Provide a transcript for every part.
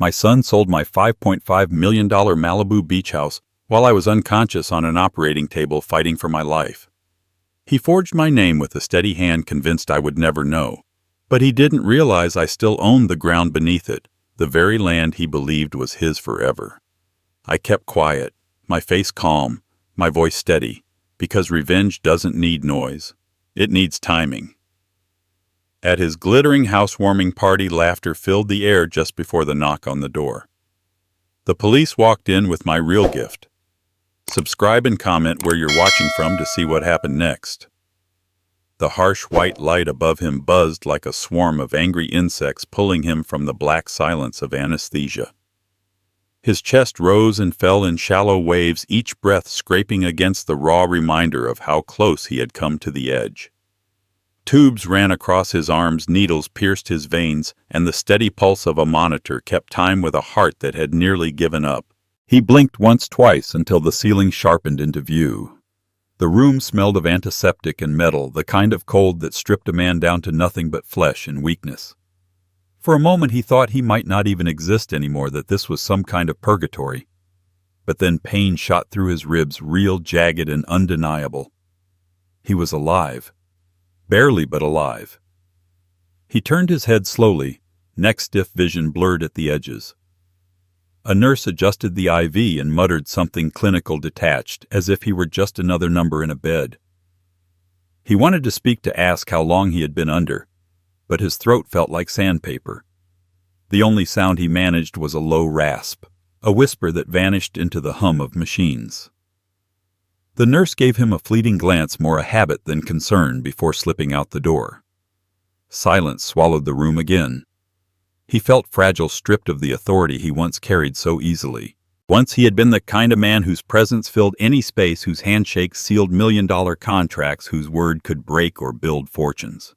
My son sold my $5.5 million Malibu beach house while I was unconscious on an operating table fighting for my life. He forged my name with a steady hand, convinced I would never know. But he didn't realize I still owned the ground beneath it, the very land he believed was his forever. I kept quiet, my face calm, my voice steady, because revenge doesn't need noise. It needs timing. At his glittering housewarming party, laughter filled the air just before the knock on the door. The police walked in with my real gift. Subscribe and comment where you're watching from to see what happened next. The harsh white light above him buzzed like a swarm of angry insects, pulling him from the black silence of anesthesia. His chest rose and fell in shallow waves, each breath scraping against the raw reminder of how close he had come to the edge. Tubes ran across his arms, needles pierced his veins, and the steady pulse of a monitor kept time with a heart that had nearly given up. He blinked once, twice, until the ceiling sharpened into view. The room smelled of antiseptic and metal, the kind of cold that stripped a man down to nothing but flesh and weakness. For a moment he thought he might not even exist anymore, that this was some kind of purgatory. But then pain shot through his ribs, real, jagged, and undeniable. He was alive. Barely, but alive. He turned his head slowly, neck stiff, vision blurred at the edges. A nurse adjusted the IV and muttered something clinical, detached, as if he were just another number in a bed. He wanted to speak, to ask how long he had been under, but his throat felt like sandpaper. The only sound he managed was a low rasp, a whisper that vanished into the hum of machines. The nurse gave him a fleeting glance, more a habit than concern, before slipping out the door. Silence swallowed the room again. He felt fragile, stripped of the authority he once carried so easily. Once he had been the kind of man whose presence filled any space, whose handshake sealed million-dollar contracts, whose word could break or build fortunes.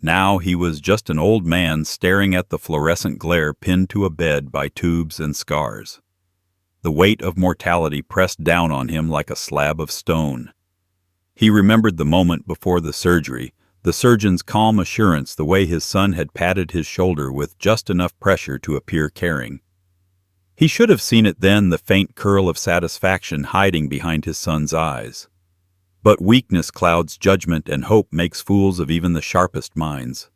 Now he was just an old man staring at the fluorescent glare, pinned to a bed by tubes and scars. The weight of mortality pressed down on him like a slab of stone. He remembered the moment before the surgery, the surgeon's calm assurance, the way his son had patted his shoulder with just enough pressure to appear caring. He should have seen it then, the faint curl of satisfaction hiding behind his son's eyes. But weakness clouds judgment, and hope makes fools of even the sharpest minds.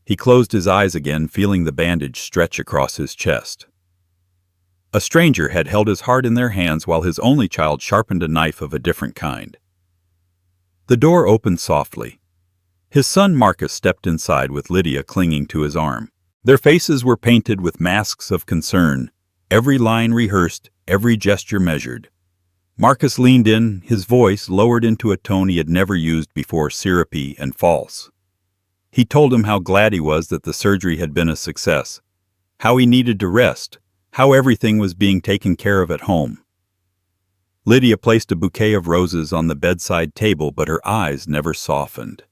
He closed his eyes again, feeling the bandage stretch across his chest. A stranger had held his heart in their hands while his only child sharpened a knife of a different kind. The door opened softly. His son Marcus stepped inside with Lydia clinging to his arm. Their faces were painted with masks of concern, every line rehearsed, every gesture measured. Marcus leaned in, his voice lowered into a tone he had never used before, syrupy and false. He told him how glad he was that the surgery had been a success, how he needed to rest, how everything was being taken care of at home. Lydia placed a bouquet of roses on the bedside table, but her eyes never softened.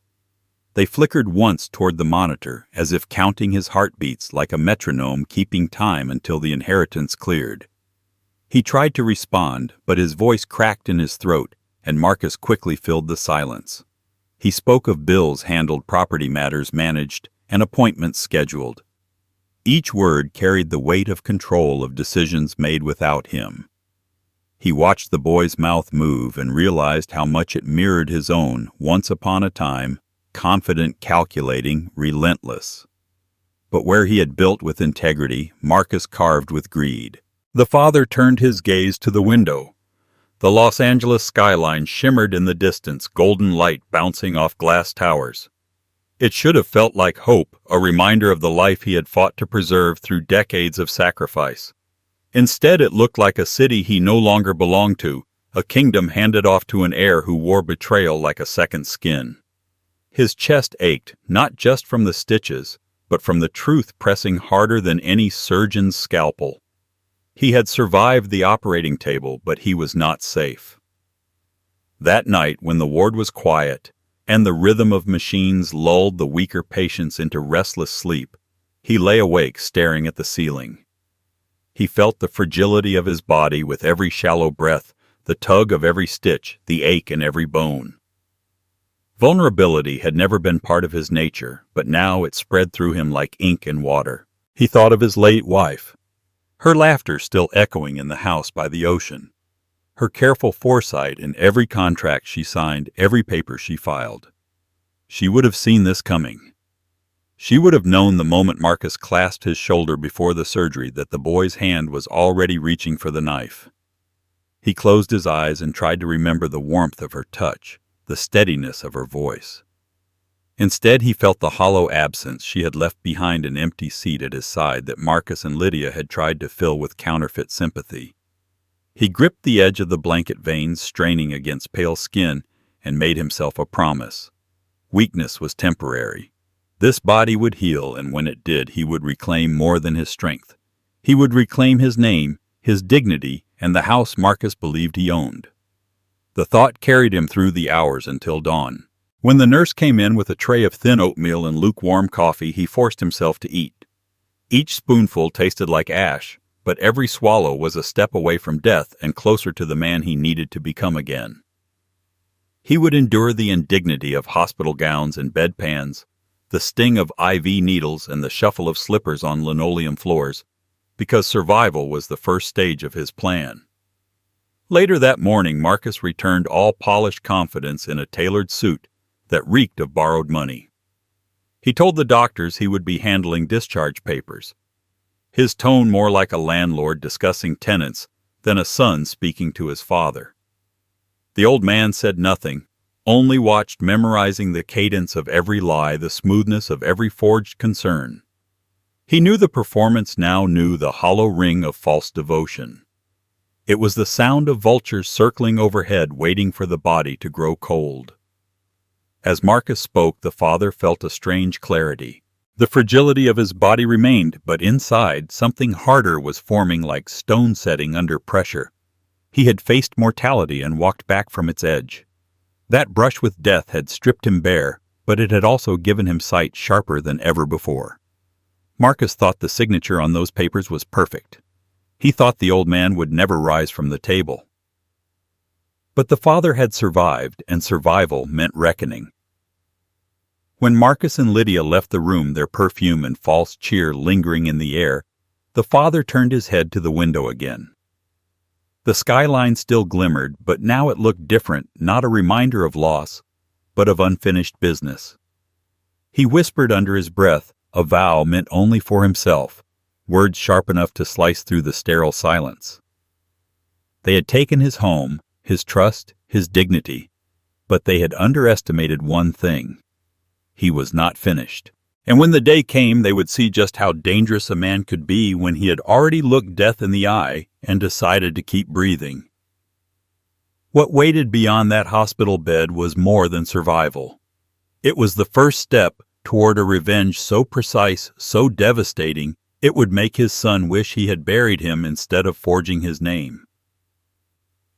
They flickered once toward the monitor, as if counting his heartbeats, like a metronome keeping time until the inheritance cleared. He tried to respond, but his voice cracked in his throat, and Marcus quickly filled the silence. He spoke of bills handled, property matters managed, and appointments scheduled. Each word carried the weight of control of decisions made without him. He watched the boy's mouth move and realized how much it mirrored his own, once upon a time, confident, calculating, relentless. But where he had built with integrity, Marcus carved with greed. The father turned his gaze to the window. The Los Angeles skyline shimmered in the distance, golden light bouncing off glass towers. It should have felt like hope, a reminder of the life he had fought to preserve through decades of sacrifice. Instead, it looked like a city he no longer belonged to, a kingdom handed off to an heir who wore betrayal like a second skin. His chest ached, not just from the stitches, but from the truth pressing harder than any surgeon's scalpel. He had survived the operating table, but he was not safe. That night, when the ward was quiet, and the rhythm of machines lulled the weaker patients into restless sleep, he lay awake staring at the ceiling. He felt the fragility of his body with every shallow breath, the tug of every stitch, the ache in every bone. Vulnerability had never been part of his nature, but now it spread through him like ink and water. He thought of his late wife, her laughter still echoing in the house by the ocean, her careful foresight in every contract she signed, every paper she filed. She would have seen this coming. She would have known the moment Marcus clasped his shoulder before the surgery that the boy's hand was already reaching for the knife. He closed his eyes and tried to remember the warmth of her touch, the steadiness of her voice. Instead, he felt the hollow absence she had left behind, an empty seat at his side that Marcus and Lydia had tried to fill with counterfeit sympathy. He gripped the edge of the blanket, veins straining against pale skin, and made himself a promise. Weakness was temporary. This body would heal, and when it did, he would reclaim more than his strength. He would reclaim his name, his dignity, and the house Marcus believed he owned. The thought carried him through the hours until dawn. When the nurse came in with a tray of thin oatmeal and lukewarm coffee, he forced himself to eat. Each spoonful tasted like ash, but every swallow was a step away from death and closer to the man he needed to become again. He would endure the indignity of hospital gowns and bedpans, the sting of IV needles and the shuffle of slippers on linoleum floors, because survival was the first stage of his plan. Later that morning, Marcus returned all polished confidence in a tailored suit that reeked of borrowed money. He told the doctors he would be handling discharge papers, his tone more like a landlord discussing tenants than a son speaking to his father. The old man said nothing, only watched, memorizing the cadence of every lie, the smoothness of every forged concern. He knew the performance now, knew the hollow ring of false devotion. It was the sound of vultures circling overhead, waiting for the body to grow cold. As Marcus spoke, the father felt a strange clarity. The fragility of his body remained, but inside, something harder was forming, like stone setting under pressure. He had faced mortality and walked back from its edge. That brush with death had stripped him bare, but it had also given him sight sharper than ever before. Marcus thought the signature on those papers was perfect. He thought the old man would never rise from the table. But the father had survived, and survival meant reckoning. When Marcus and Lydia left the room, their perfume and false cheer lingering in the air, the father turned his head to the window again. The skyline still glimmered, but now it looked different, not a reminder of loss, but of unfinished business. He whispered under his breath, a vow meant only for himself, words sharp enough to slice through the sterile silence. They had taken his home, his trust, his dignity, but they had underestimated one thing. He was not finished. And when the day came, they would see just how dangerous a man could be when he had already looked death in the eye and decided to keep breathing. What waited beyond that hospital bed was more than survival. It was the first step toward a revenge so precise, so devastating, it would make his son wish he had buried him instead of forging his name.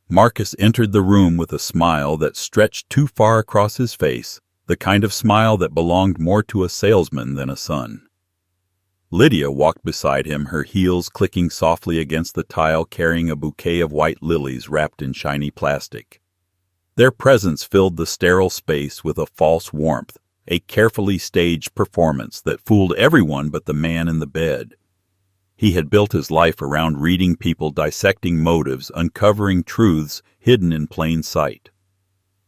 Marcus entered the room with a smile that stretched too far across his face, the kind of smile that belonged more to a salesman than a son. Lydia walked beside him, her heels clicking softly against the tile, carrying a bouquet of white lilies wrapped in shiny plastic. Their presence filled the sterile space with a false warmth, a carefully staged performance that fooled everyone but the man in the bed. He had built his life around reading people, dissecting motives, uncovering truths hidden in plain sight.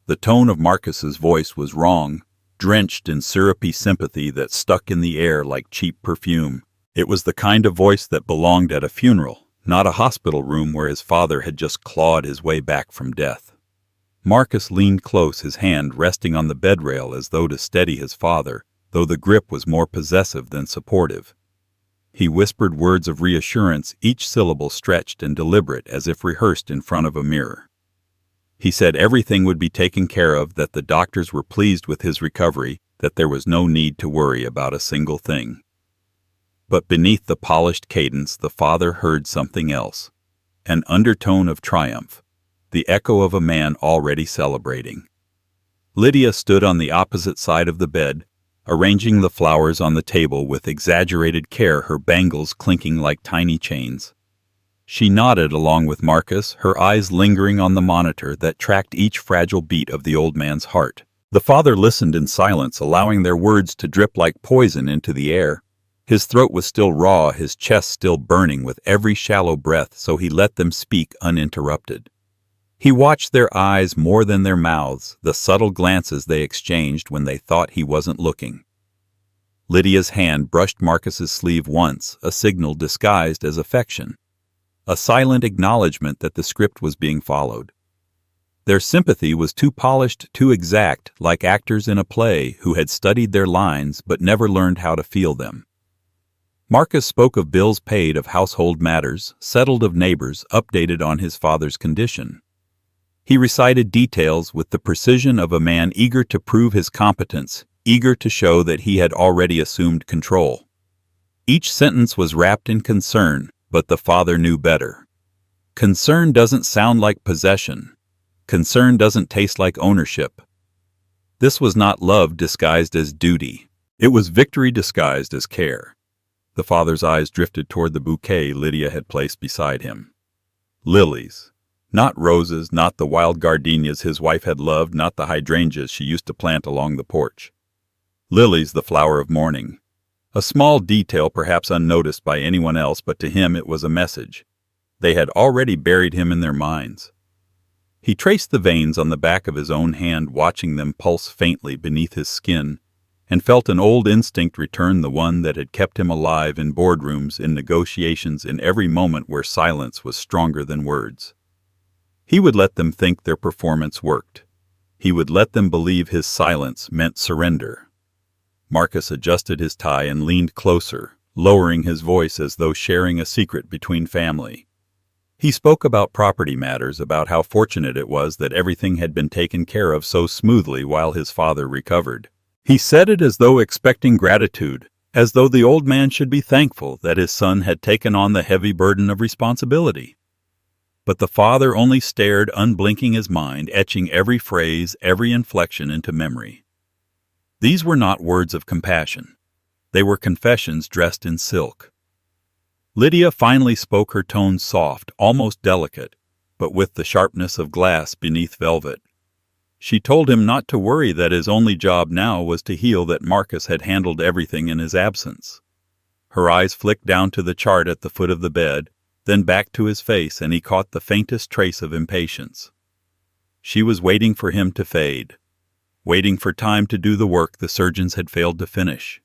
The tone of Marcus's voice was wrong, drenched in syrupy sympathy that stuck in the air like cheap perfume. It was the kind of voice that belonged at a funeral, not a hospital room where his father had just clawed his way back from death. Marcus leaned close, his hand resting on the bedrail as though to steady his father, though the grip was more possessive than supportive. He whispered words of reassurance, each syllable stretched and deliberate as if rehearsed in front of a mirror. He said everything would be taken care of, that the doctors were pleased with his recovery, that there was no need to worry about a single thing. But beneath the polished cadence, the father heard something else, an undertone of triumph, the echo of a man already celebrating. Lydia stood on the opposite side of the bed, arranging the flowers on the table with exaggerated care, her bangles clinking like tiny chains. She nodded along with Marcus, her eyes lingering on the monitor that tracked each fragile beat of the old man's heart. The father listened in silence, allowing their words to drip like poison into the air. His throat was still raw, his chest still burning with every shallow breath, so he let them speak uninterrupted. He watched their eyes more than their mouths, the subtle glances they exchanged when they thought he wasn't looking. Lydia's hand brushed Marcus's sleeve once, a signal disguised as affection, a silent acknowledgement that the script was being followed. Their sympathy was too polished, too exact, like actors in a play who had studied their lines but never learned how to feel them. Marcus spoke of bills paid, of household matters, settled of neighbors, updated on his father's condition. He recited details with the precision of a man eager to prove his competence, eager to show that he had already assumed control. Each sentence was wrapped in concern, but the father knew better. Concern doesn't sound like possession. Concern doesn't taste like ownership. This was not love disguised as duty. It was victory disguised as care. The father's eyes drifted toward the bouquet Lydia had placed beside him. Lilies. Not roses, not the wild gardenias his wife had loved, not the hydrangeas she used to plant along the porch. Lilies, the flower of morning. A small detail perhaps unnoticed by anyone else, but to him it was a message. They had already buried him in their minds. He traced the veins on the back of his own hand, watching them pulse faintly beneath his skin, and felt an old instinct return, the one that had kept him alive in boardrooms, in negotiations, in every moment where silence was stronger than words. He would let them think their performance worked. He would let them believe his silence meant surrender. Marcus adjusted his tie and leaned closer, lowering his voice as though sharing a secret between family. He spoke about property matters, about how fortunate it was that everything had been taken care of so smoothly while his father recovered. He said it as though expecting gratitude, as though the old man should be thankful that his son had taken on the heavy burden of responsibility. But the father only stared, unblinking his mind, etching every phrase, every inflection into memory. These were not words of compassion. They were confessions dressed in silk. Lydia finally spoke, her tone soft, almost delicate, but with the sharpness of glass beneath velvet. She told him not to worry, that his only job now was to heal, that Marcus had handled everything in his absence. Her eyes flicked down to the chart at the foot of the bed, then back to his face, and he caught the faintest trace of impatience. She was waiting for him to fade, waiting for time to do the work the surgeons had failed to finish.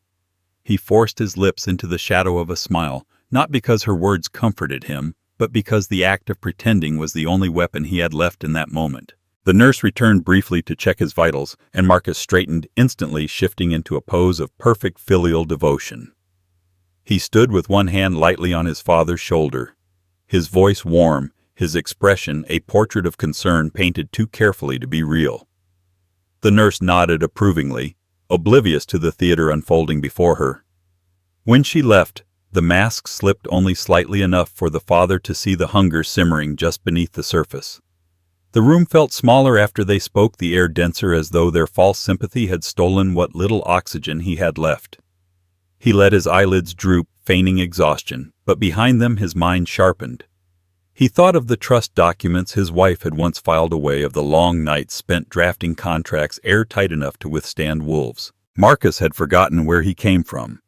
He forced his lips into the shadow of a smile, not because her words comforted him, but because the act of pretending was the only weapon he had left in that moment. The nurse returned briefly to check his vitals, and Marcus straightened, instantly shifting into a pose of perfect filial devotion. He stood with one hand lightly on his father's shoulder, his voice warm, his expression a portrait of concern painted too carefully to be real. The nurse nodded approvingly, oblivious to the theater unfolding before her. When she left, the mask slipped only slightly enough for the father to see the hunger simmering just beneath the surface. The room felt smaller after they spoke, the air denser, as though their false sympathy had stolen what little oxygen he had left. He let his eyelids droop, feigning exhaustion, but behind them his mind sharpened. He thought of the trust documents his wife had once filed away, of the long nights spent drafting contracts airtight enough to withstand wolves. Marcus had forgotten where he came from.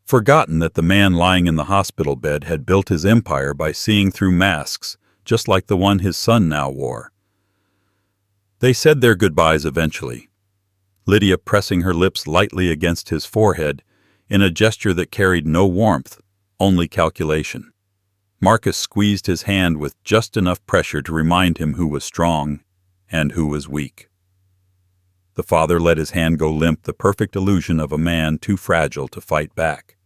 Forgotten that the man lying in the hospital bed had built his empire by seeing through masks, just like the one his son now wore. They said their goodbyes eventually, Lydia pressing her lips lightly against his forehead in a gesture that carried no warmth, only calculation. Marcus squeezed his hand with just enough pressure to remind him who was strong and who was weak. The father let his hand go limp, the perfect illusion of a man too fragile to fight back.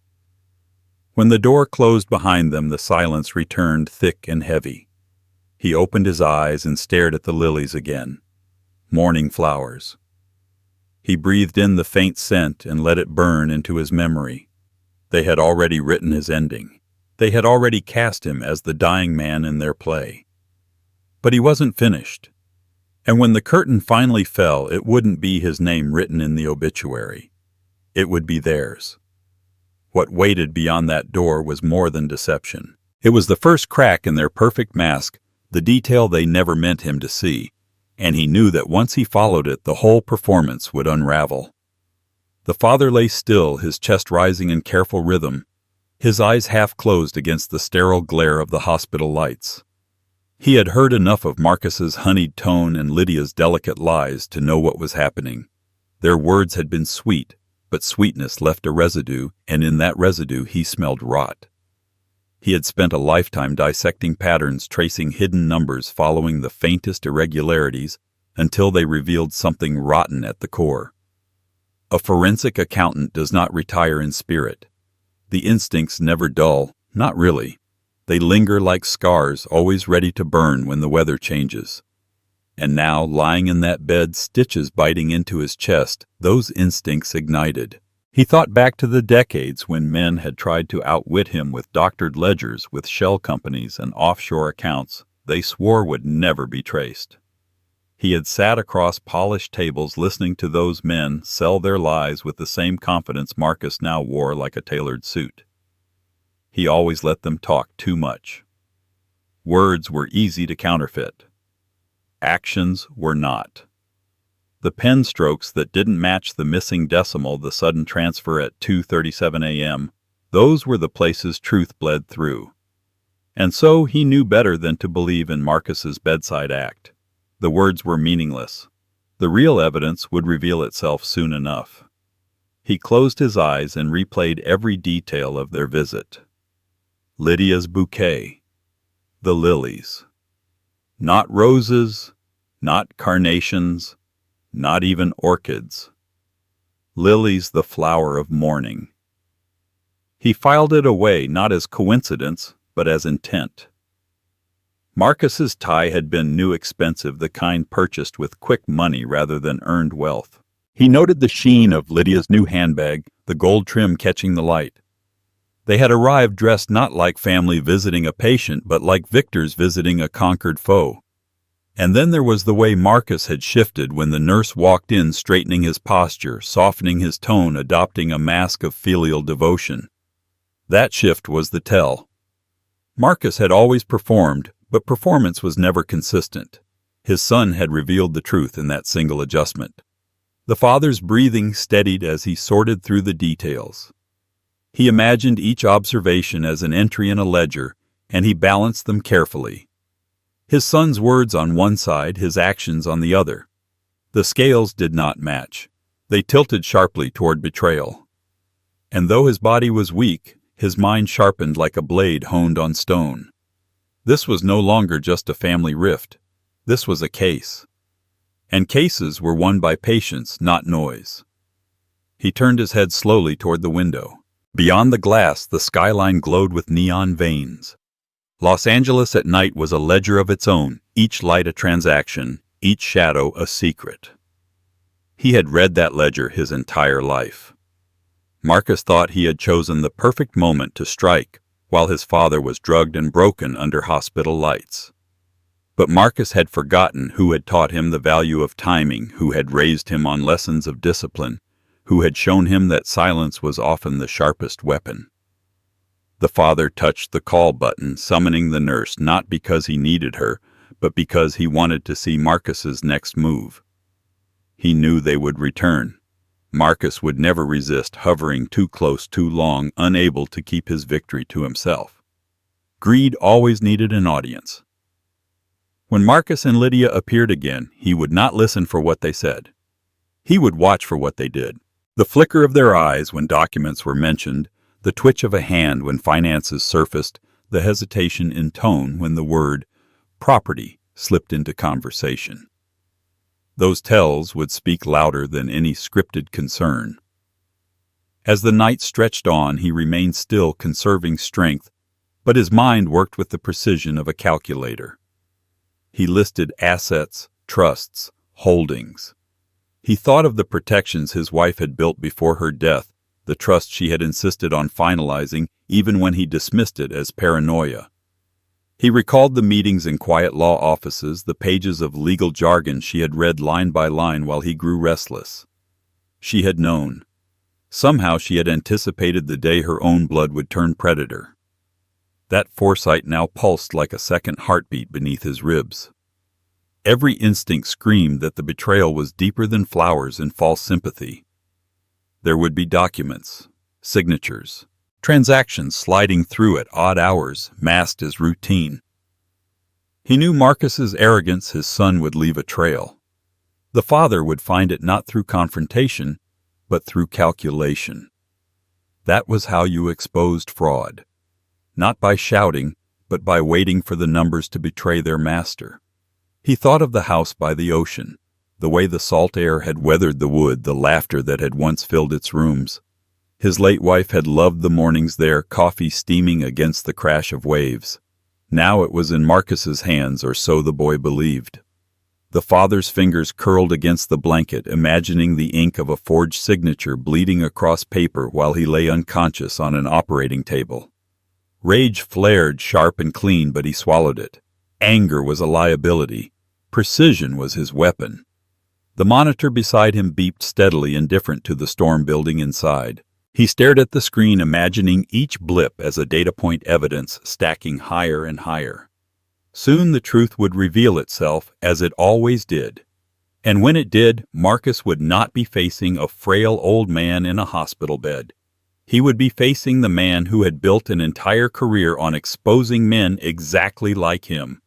When the door closed behind them, the silence returned thick and heavy. He opened his eyes and stared at the lilies again. Morning flowers. He breathed in the faint scent and let it burn into his memory. They had already written his ending. They had already cast him as the dying man in their play. But he wasn't finished. And when the curtain finally fell, it wouldn't be his name written in the obituary. It would be theirs. What waited beyond that door was more than deception. It was the first crack in their perfect mask, the detail they never meant him to see, and he knew that once he followed it, the whole performance would unravel. The father lay still, his chest rising in careful rhythm, his eyes half closed against the sterile glare of the hospital lights. He had heard enough of Marcus's honeyed tone and Lydia's delicate lies to know what was happening. Their words had been sweet, but sweetness left a residue, and in that residue he smelled rot. He had spent a lifetime dissecting patterns, tracing hidden numbers, following the faintest irregularities until they revealed something rotten at the core. A forensic accountant does not retire in spirit. The instincts never dull, not really. They linger like scars, always ready to burn when the weather changes. And now, lying in that bed, stitches biting into his chest, those instincts ignited. He thought back to the decades when men had tried to outwit him with doctored ledgers, with shell companies and offshore accounts they swore would never be traced. He had sat across polished tables listening to those men sell their lies with the same confidence Marcus now wore like a tailored suit. He always let them talk too much. Words were easy to counterfeit. Actions were not. The pen strokes that didn't match the missing decimal, the sudden transfer at 2:37 a.m., those were the places truth bled through. And so he knew better than to believe in Marcus's bedside act. The words were meaningless. The real evidence would reveal itself soon enough. He closed his eyes and replayed every detail of their visit. Lydia's bouquet. The lilies. Not roses, not carnations, not even orchids. Lilies, the flower of mourning. He filed it away not as coincidence, but as intent. Marcus's tie had been new, expensive, the kind purchased with quick money rather than earned wealth. He noted the sheen of Lydia's new handbag, the gold trim catching the light. They had arrived dressed not like family visiting a patient, but like victors visiting a conquered foe. And then there was the way Marcus had shifted when the nurse walked in, straightening his posture, softening his tone, adopting a mask of filial devotion. That shift was the tell. Marcus had always performed, but performance was never consistent. His son had revealed the truth in that single adjustment. The father's breathing steadied as he sorted through the details. He imagined each observation as an entry in a ledger, and he balanced them carefully. His son's words on one side, his actions on the other. The scales did not match. They tilted sharply toward betrayal. And though his body was weak, his mind sharpened like a blade honed on stone. This was no longer just a family rift. This was a case. And cases were won by patience, not noise. He turned his head slowly toward the window. Beyond the glass, the skyline glowed with neon veins. Los Angeles at night was a ledger of its own, each light a transaction, each shadow a secret. He had read that ledger his entire life. Marcus thought he had chosen the perfect moment to strike while his father was drugged and broken under hospital lights. But Marcus had forgotten who had taught him the value of timing, who had raised him on lessons of discipline, who had shown him that silence was often the sharpest weapon. The father touched the call button, summoning the nurse not because he needed her, but because he wanted to see Marcus's next move. He knew they would return. Marcus would never resist hovering too close too long, unable to keep his victory to himself. Greed always needed an audience. When Marcus and Lydia appeared again, he would not listen for what they said. He would watch for what they did. The flicker of their eyes when documents were mentioned, the twitch of a hand when finances surfaced, the hesitation in tone when the word property slipped into conversation. Those tells would speak louder than any scripted concern. As the night stretched on, he remained still, conserving strength, but his mind worked with the precision of a calculator. He listed assets, trusts, holdings. He thought of the protections his wife had built before her death, the trust she had insisted on finalizing even when he dismissed it as paranoia. He recalled the meetings in quiet law offices, the pages of legal jargon she had read line by line while he grew restless. She had known. Somehow she had anticipated the day her own blood would turn predator. That foresight now pulsed like a second heartbeat beneath his ribs. Every instinct screamed that the betrayal was deeper than flowers and false sympathy. There would be documents, signatures, transactions sliding through at odd hours, masked as routine. He knew Marcus's arrogance his son would leave a trail. The father would find it not through confrontation, but through calculation. That was how you exposed fraud. Not by shouting, but by waiting for the numbers to betray their master. He thought of the house by the ocean, the way the salt air had weathered the wood, the laughter that had once filled its rooms. His late wife had loved the mornings there, coffee steaming against the crash of waves. Now it was in Marcus's hands, or so the boy believed. The father's fingers curled against the blanket, imagining the ink of a forged signature bleeding across paper while he lay unconscious on an operating table. Rage flared sharp and clean, but he swallowed it. Anger was a liability. Precision was his weapon. The monitor beside him beeped steadily, indifferent to the storm building inside. He stared at the screen, imagining each blip as a data point evidence, stacking higher and higher. Soon the truth would reveal itself, as it always did. And when it did, Marcus would not be facing a frail old man in a hospital bed. He would be facing the man who had built an entire career on exposing men exactly like him.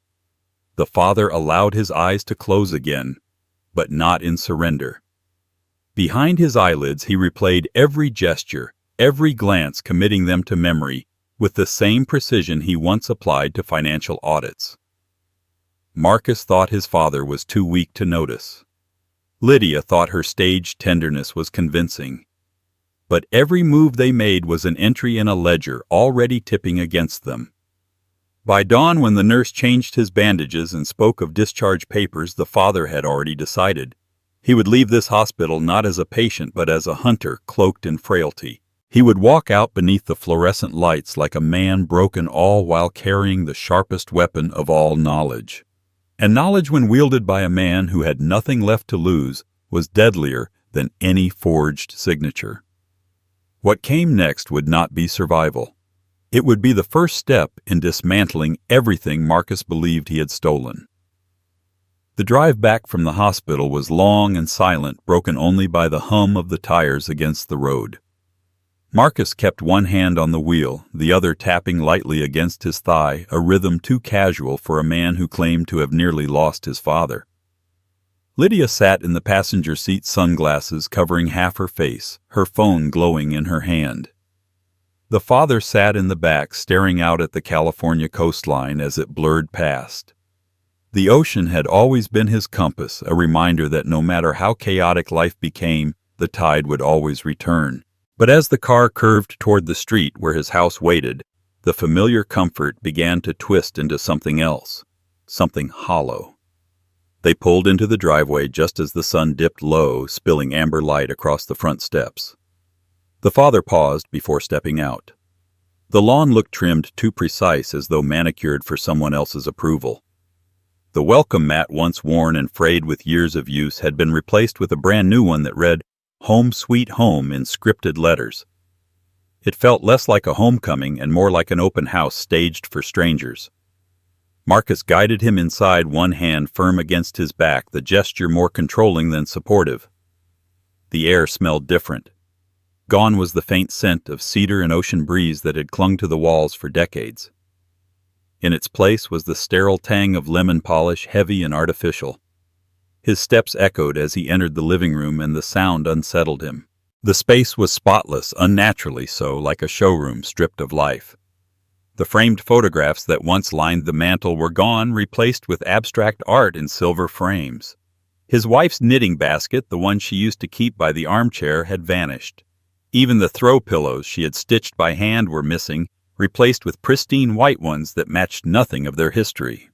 The father allowed his eyes to close again, but not in surrender. Behind his eyelids he replayed every gesture, every glance, committing them to memory, with the same precision he once applied to financial audits. Marcus thought his father was too weak to notice. Lydia thought her staged tenderness was convincing. But every move they made was an entry in a ledger already tipping against them. By dawn, when the nurse changed his bandages and spoke of discharge papers, the father had already decided. He would leave this hospital not as a patient but as a hunter cloaked in frailty. He would walk out beneath the fluorescent lights like a man broken, all while carrying the sharpest weapon of all, knowledge. And knowledge, when wielded by a man who had nothing left to lose, was deadlier than any forged signature. What came next would not be survival. It would be the first step in dismantling everything Marcus believed he had stolen. The drive back from the hospital was long and silent, broken only by the hum of the tires against the road. Marcus kept one hand on the wheel, the other tapping lightly against his thigh, a rhythm too casual for a man who claimed to have nearly lost his father. Lydia sat in the passenger seat, sunglasses covering half her face, her phone glowing in her hand. The father sat in the back, staring out at the California coastline as it blurred past. The ocean had always been his compass, a reminder that no matter how chaotic life became, the tide would always return. But as the car curved toward the street where his house waited, the familiar comfort began to twist into something else, something hollow. They pulled into the driveway just as the sun dipped low, spilling amber light across the front steps. The father paused before stepping out. The lawn looked trimmed too precise, as though manicured for someone else's approval. The welcome mat, once worn and frayed with years of use, had been replaced with a brand new one that read, "Home Sweet Home," in scripted letters. It felt less like a homecoming and more like an open house staged for strangers. Marcus guided him inside, one hand firm against his back, the gesture more controlling than supportive. The air smelled different. Gone was the faint scent of cedar and ocean breeze that had clung to the walls for decades. In its place was the sterile tang of lemon polish, heavy and artificial. His steps echoed as he entered the living room, and the sound unsettled him. The space was spotless, unnaturally so, like a showroom stripped of life. The framed photographs that once lined the mantel were gone, replaced with abstract art in silver frames. His wife's knitting basket, the one she used to keep by the armchair, had vanished. Even the throw pillows she had stitched by hand were missing, replaced with pristine white ones that matched nothing of their history.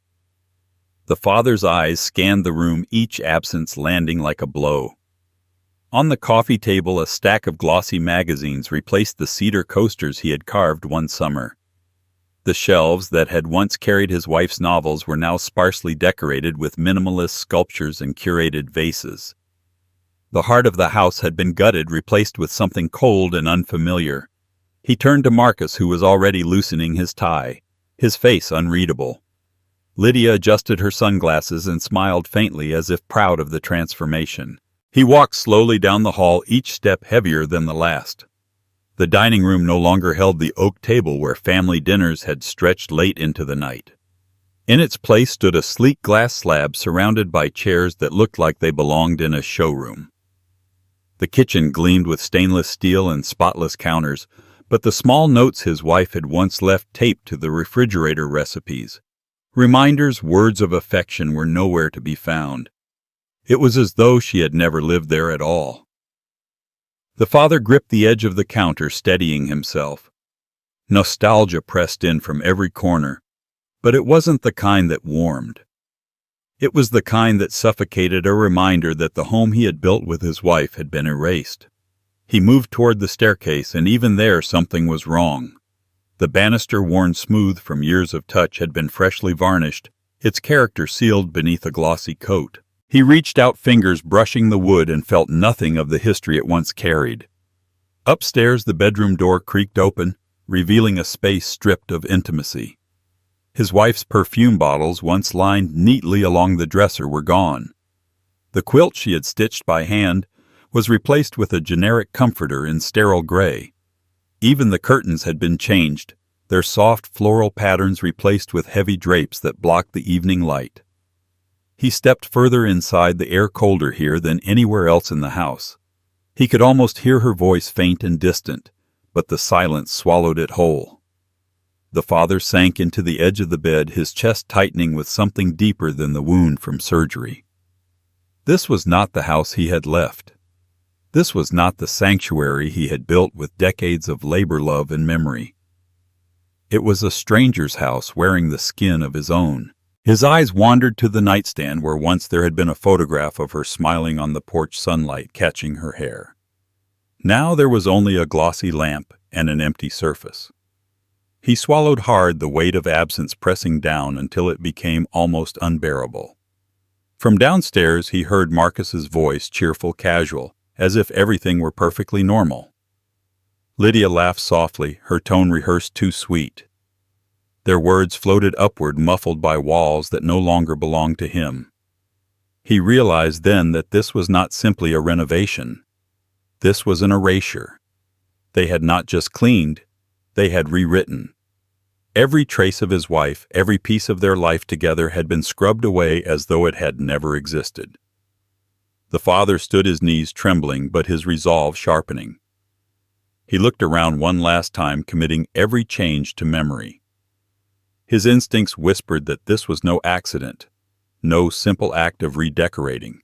The father's eyes scanned the room, each absence landing like a blow. On the coffee table, a stack of glossy magazines replaced the cedar coasters he had carved one summer. The shelves that had once carried his wife's novels were now sparsely decorated with minimalist sculptures and curated vases. The heart of the house had been gutted, replaced with something cold and unfamiliar. He turned to Marcus, who was already loosening his tie, his face unreadable. Lydia adjusted her sunglasses and smiled faintly, as if proud of the transformation. He walked slowly down the hall, each step heavier than the last. The dining room no longer held the oak table where family dinners had stretched late into the night. In its place stood a sleek glass slab surrounded by chairs that looked like they belonged in a showroom. The kitchen gleamed with stainless steel and spotless counters, but the small notes his wife had once left taped to the refrigerator recipes. Reminders, words of affection were nowhere to be found. It was as though she had never lived there at all. The father gripped the edge of the counter, steadying himself. Nostalgia pressed in from every corner, but it wasn't the kind that warmed. It was the kind that suffocated, a reminder that the home he had built with his wife had been erased. He moved toward the staircase, and even there something was wrong. The banister, worn smooth from years of touch, had been freshly varnished, its character sealed beneath a glossy coat. He reached out, fingers brushing the wood, and felt nothing of the history it once carried. Upstairs, the bedroom door creaked open, revealing a space stripped of intimacy. His wife's perfume bottles, once lined neatly along the dresser, were gone. The quilt she had stitched by hand was replaced with a generic comforter in sterile gray. Even the curtains had been changed, their soft floral patterns replaced with heavy drapes that blocked the evening light. He stepped further inside, the air colder here than anywhere else in the house. He could almost hear her voice, faint and distant, but the silence swallowed it whole. The father sank into the edge of the bed, his chest tightening with something deeper than the wound from surgery. This was not the house he had left. This was not the sanctuary he had built with decades of labor, love, and memory. It was a stranger's house wearing the skin of his own. His eyes wandered to the nightstand where once there had been a photograph of her smiling on the porch sunlight, catching her hair. Now there was only a glossy lamp and an empty surface. He swallowed hard, the weight of absence pressing down until it became almost unbearable. From downstairs he heard Marcus's voice, cheerful, casual, as if everything were perfectly normal. Lydia laughed softly, her tone rehearsed, too sweet. Their words floated upward, muffled by walls that no longer belonged to him. He realized then that this was not simply a renovation. This was an erasure. They had not just cleaned, they had rewritten. Every trace of his wife, every piece of their life together had been scrubbed away as though it had never existed. The father stood, his knees trembling, but his resolve sharpening. He looked around one last time, committing every change to memory. His instincts whispered that this was no accident, no simple act of redecorating.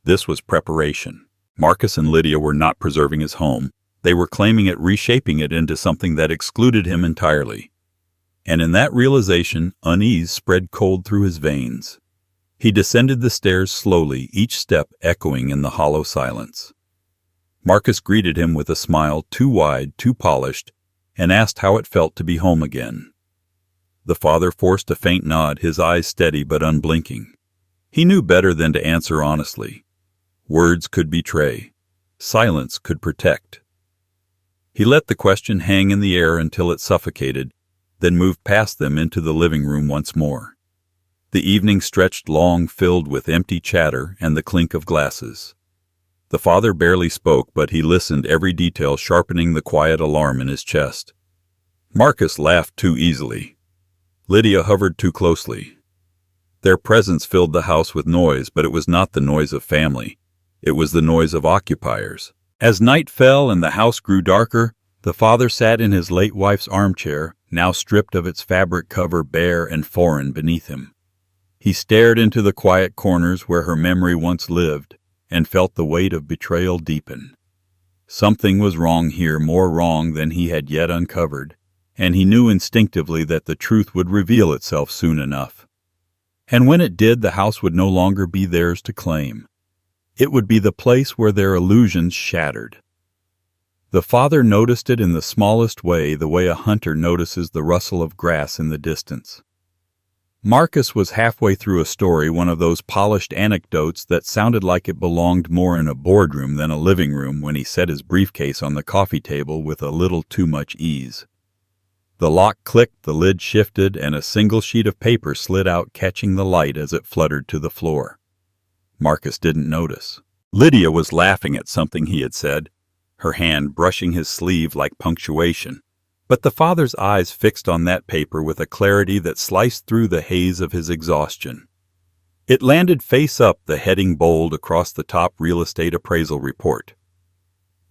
This was preparation. Marcus and Lydia were not preserving his home. They were claiming it, reshaping it into something that excluded him entirely. And in that realization, unease spread cold through his veins. He descended the stairs slowly, each step echoing in the hollow silence. Marcus greeted him with a smile too wide, too polished, and asked how it felt to be home again. The father forced a faint nod, his eyes steady but unblinking. He knew better than to answer honestly. Words could betray. Silence could protect. He let the question hang in the air until it suffocated, then moved past them into the living room once more. The evening stretched long, filled with empty chatter and the clink of glasses. The father barely spoke, but he listened, every detail sharpening the quiet alarm in his chest. Marcus laughed too easily. Lydia hovered too closely. Their presence filled the house with noise, but it was not the noise of family. It was the noise of occupiers. As night fell and the house grew darker, the father sat in his late wife's armchair, now stripped of its fabric cover, bare and foreign beneath him. He stared into the quiet corners where her memory once lived, and felt the weight of betrayal deepen. Something was wrong here, more wrong than he had yet uncovered, and he knew instinctively that the truth would reveal itself soon enough. And when it did, the house would no longer be theirs to claim. It would be the place where their illusions shattered. The father noticed it in the smallest way, the way a hunter notices the rustle of grass in the distance. Marcus was halfway through a story, one of those polished anecdotes that sounded like it belonged more in a boardroom than a living room, when he set his briefcase on the coffee table with a little too much ease. The lock clicked, the lid shifted, and a single sheet of paper slid out, catching the light as it fluttered to the floor. Marcus didn't notice. Lydia was laughing at something he had said, her hand brushing his sleeve like punctuation, but the father's eyes fixed on that paper with a clarity that sliced through the haze of his exhaustion. It landed face up, the heading bold across the top real estate appraisal report.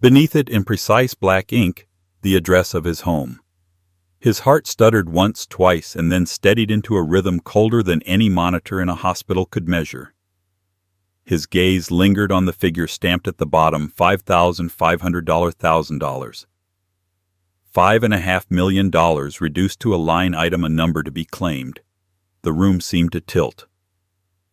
Beneath it, in precise black ink, the address of his home. His heart stuttered once, twice, and then steadied into a rhythm colder than any monitor in a hospital could measure. His gaze lingered on the figure stamped at the bottom, $5,500,000. $5.5 million reduced to a line item, a number to be claimed. The room seemed to tilt.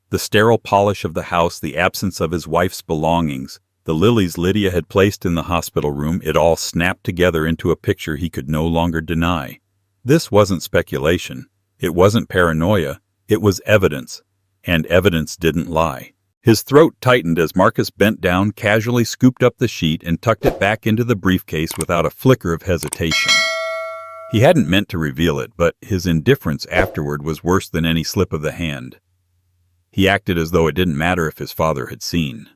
The sterile polish of the house, the absence of his wife's belongings, the lilies Lydia had placed in the hospital room, it all snapped together into a picture he could no longer deny. This wasn't speculation. It wasn't paranoia. It was evidence. And evidence didn't lie. His throat tightened as Marcus bent down, casually scooped up the sheet, and tucked it back into the briefcase without a flicker of hesitation. He hadn't meant to reveal it, but his indifference afterward was worse than any slip of the hand. He acted as though it didn't matter if his father had seen.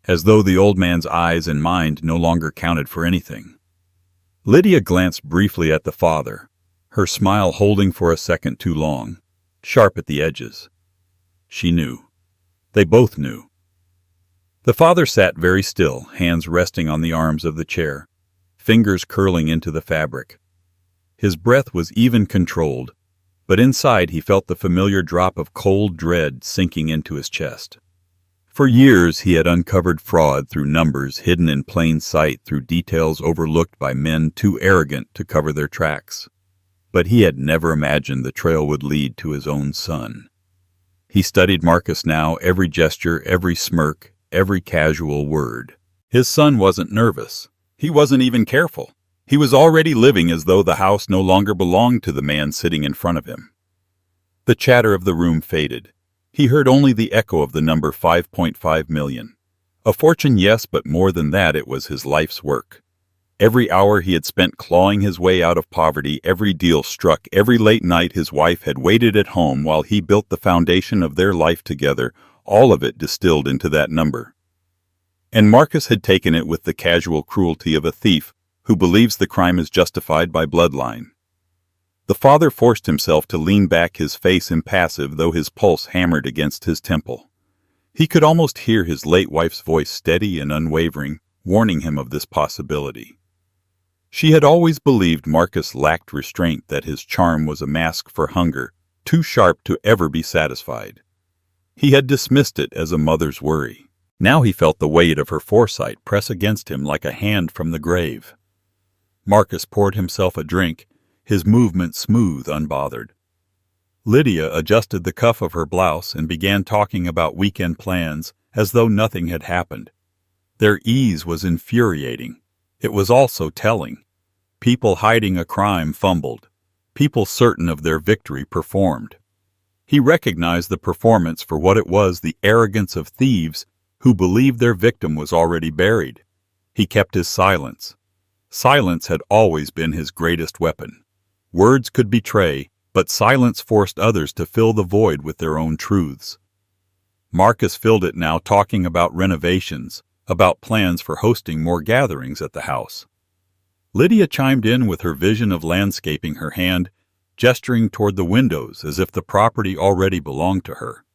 As though the old man's eyes and mind no longer counted for anything. Lydia glanced briefly at the father, her smile holding for a second too long, sharp at the edges. She knew. They both knew. The father sat very still, hands resting on the arms of the chair, fingers curling into the fabric. His breath was even controlled, but inside he felt the familiar drop of cold dread sinking into his chest. For years he had uncovered fraud through numbers hidden in plain sight, through details overlooked by men too arrogant to cover their tracks. But he had never imagined the trail would lead to his own son. He studied Marcus now, every gesture, every smirk, every casual word. His son wasn't nervous. He wasn't even careful. He was already living as though the house no longer belonged to the man sitting in front of him. The chatter of the room faded. He heard only the echo of the number 5.5 million. A fortune, yes, but more than that, it was his life's work. Every hour he had spent clawing his way out of poverty, every deal struck, every late night his wife had waited at home while he built the foundation of their life together, all of it distilled into that number. And Marcus had taken it with the casual cruelty of a thief who believes the crime is justified by bloodline. The father forced himself to lean back, his face impassive, though his pulse hammered against his temple. He could almost hear his late wife's voice, steady and unwavering, warning him of this possibility. She had always believed Marcus lacked restraint, that his charm was a mask for hunger, too sharp to ever be satisfied. He had dismissed it as a mother's worry. Now he felt the weight of her foresight press against him like a hand from the grave. Marcus poured himself a drink, his movement smooth, unbothered. Lydia adjusted the cuff of her blouse and began talking about weekend plans as though nothing had happened. Their ease was infuriating. It was also telling. People hiding a crime fumbled. People certain of their victory performed. He recognized the performance for what it was, the arrogance of thieves who believed their victim was already buried. He kept his silence. Silence had always been his greatest weapon. Words could betray, but silence forced others to fill the void with their own truths. Marcus filled it now, talking about renovations, about plans for hosting more gatherings at the house. Lydia chimed in with her vision of landscaping, her hand gesturing toward the windows as if the property already belonged to her.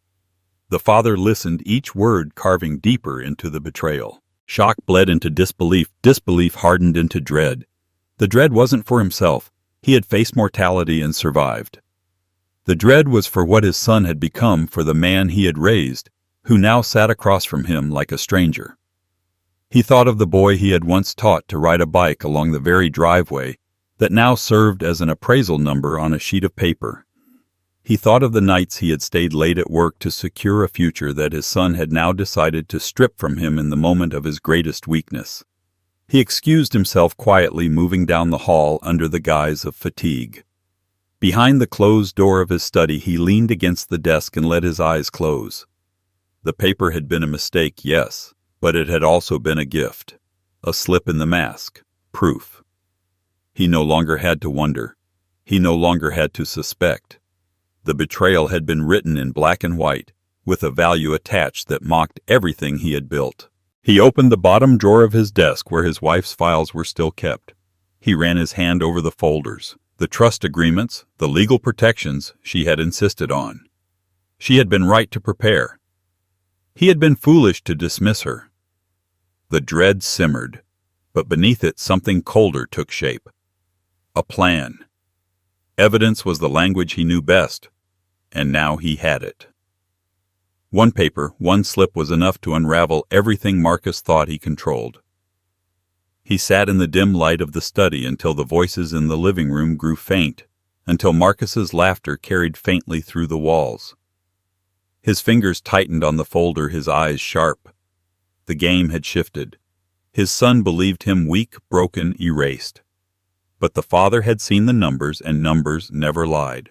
The father listened, each word carving deeper into the betrayal. Shock bled into disbelief, disbelief hardened into dread. The dread wasn't for himself. He had faced mortality and survived. The dread was for what his son had become, for the man he had raised, who now sat across from him like a stranger. He thought of the boy he had once taught to ride a bike along the very driveway that now served as an appraisal number on a sheet of paper. He thought of the nights he had stayed late at work to secure a future that his son had now decided to strip from him in the moment of his greatest weakness. He excused himself quietly, moving down the hall under the guise of fatigue. Behind the closed door of his study, he leaned against the desk and let his eyes close. The paper had been a mistake, yes, but it had also been a gift, a slip in the mask, proof. He no longer had to wonder. He no longer had to suspect. The betrayal had been written in black and white, with a value attached that mocked everything he had built. He opened the bottom drawer of his desk where his wife's files were still kept. He ran his hand over the folders, the trust agreements, the legal protections she had insisted on. She had been right to prepare. He had been foolish to dismiss her. The dread simmered, but beneath it something colder took shape. A plan. Evidence was the language he knew best, and now he had it. One paper, one slip was enough to unravel everything Marcus thought he controlled. He sat in the dim light of the study until the voices in the living room grew faint, until Marcus's laughter carried faintly through the walls. His fingers tightened on the folder, his eyes sharp. The game had shifted. His son believed him weak, broken, erased. But the father had seen the numbers, and numbers never lied.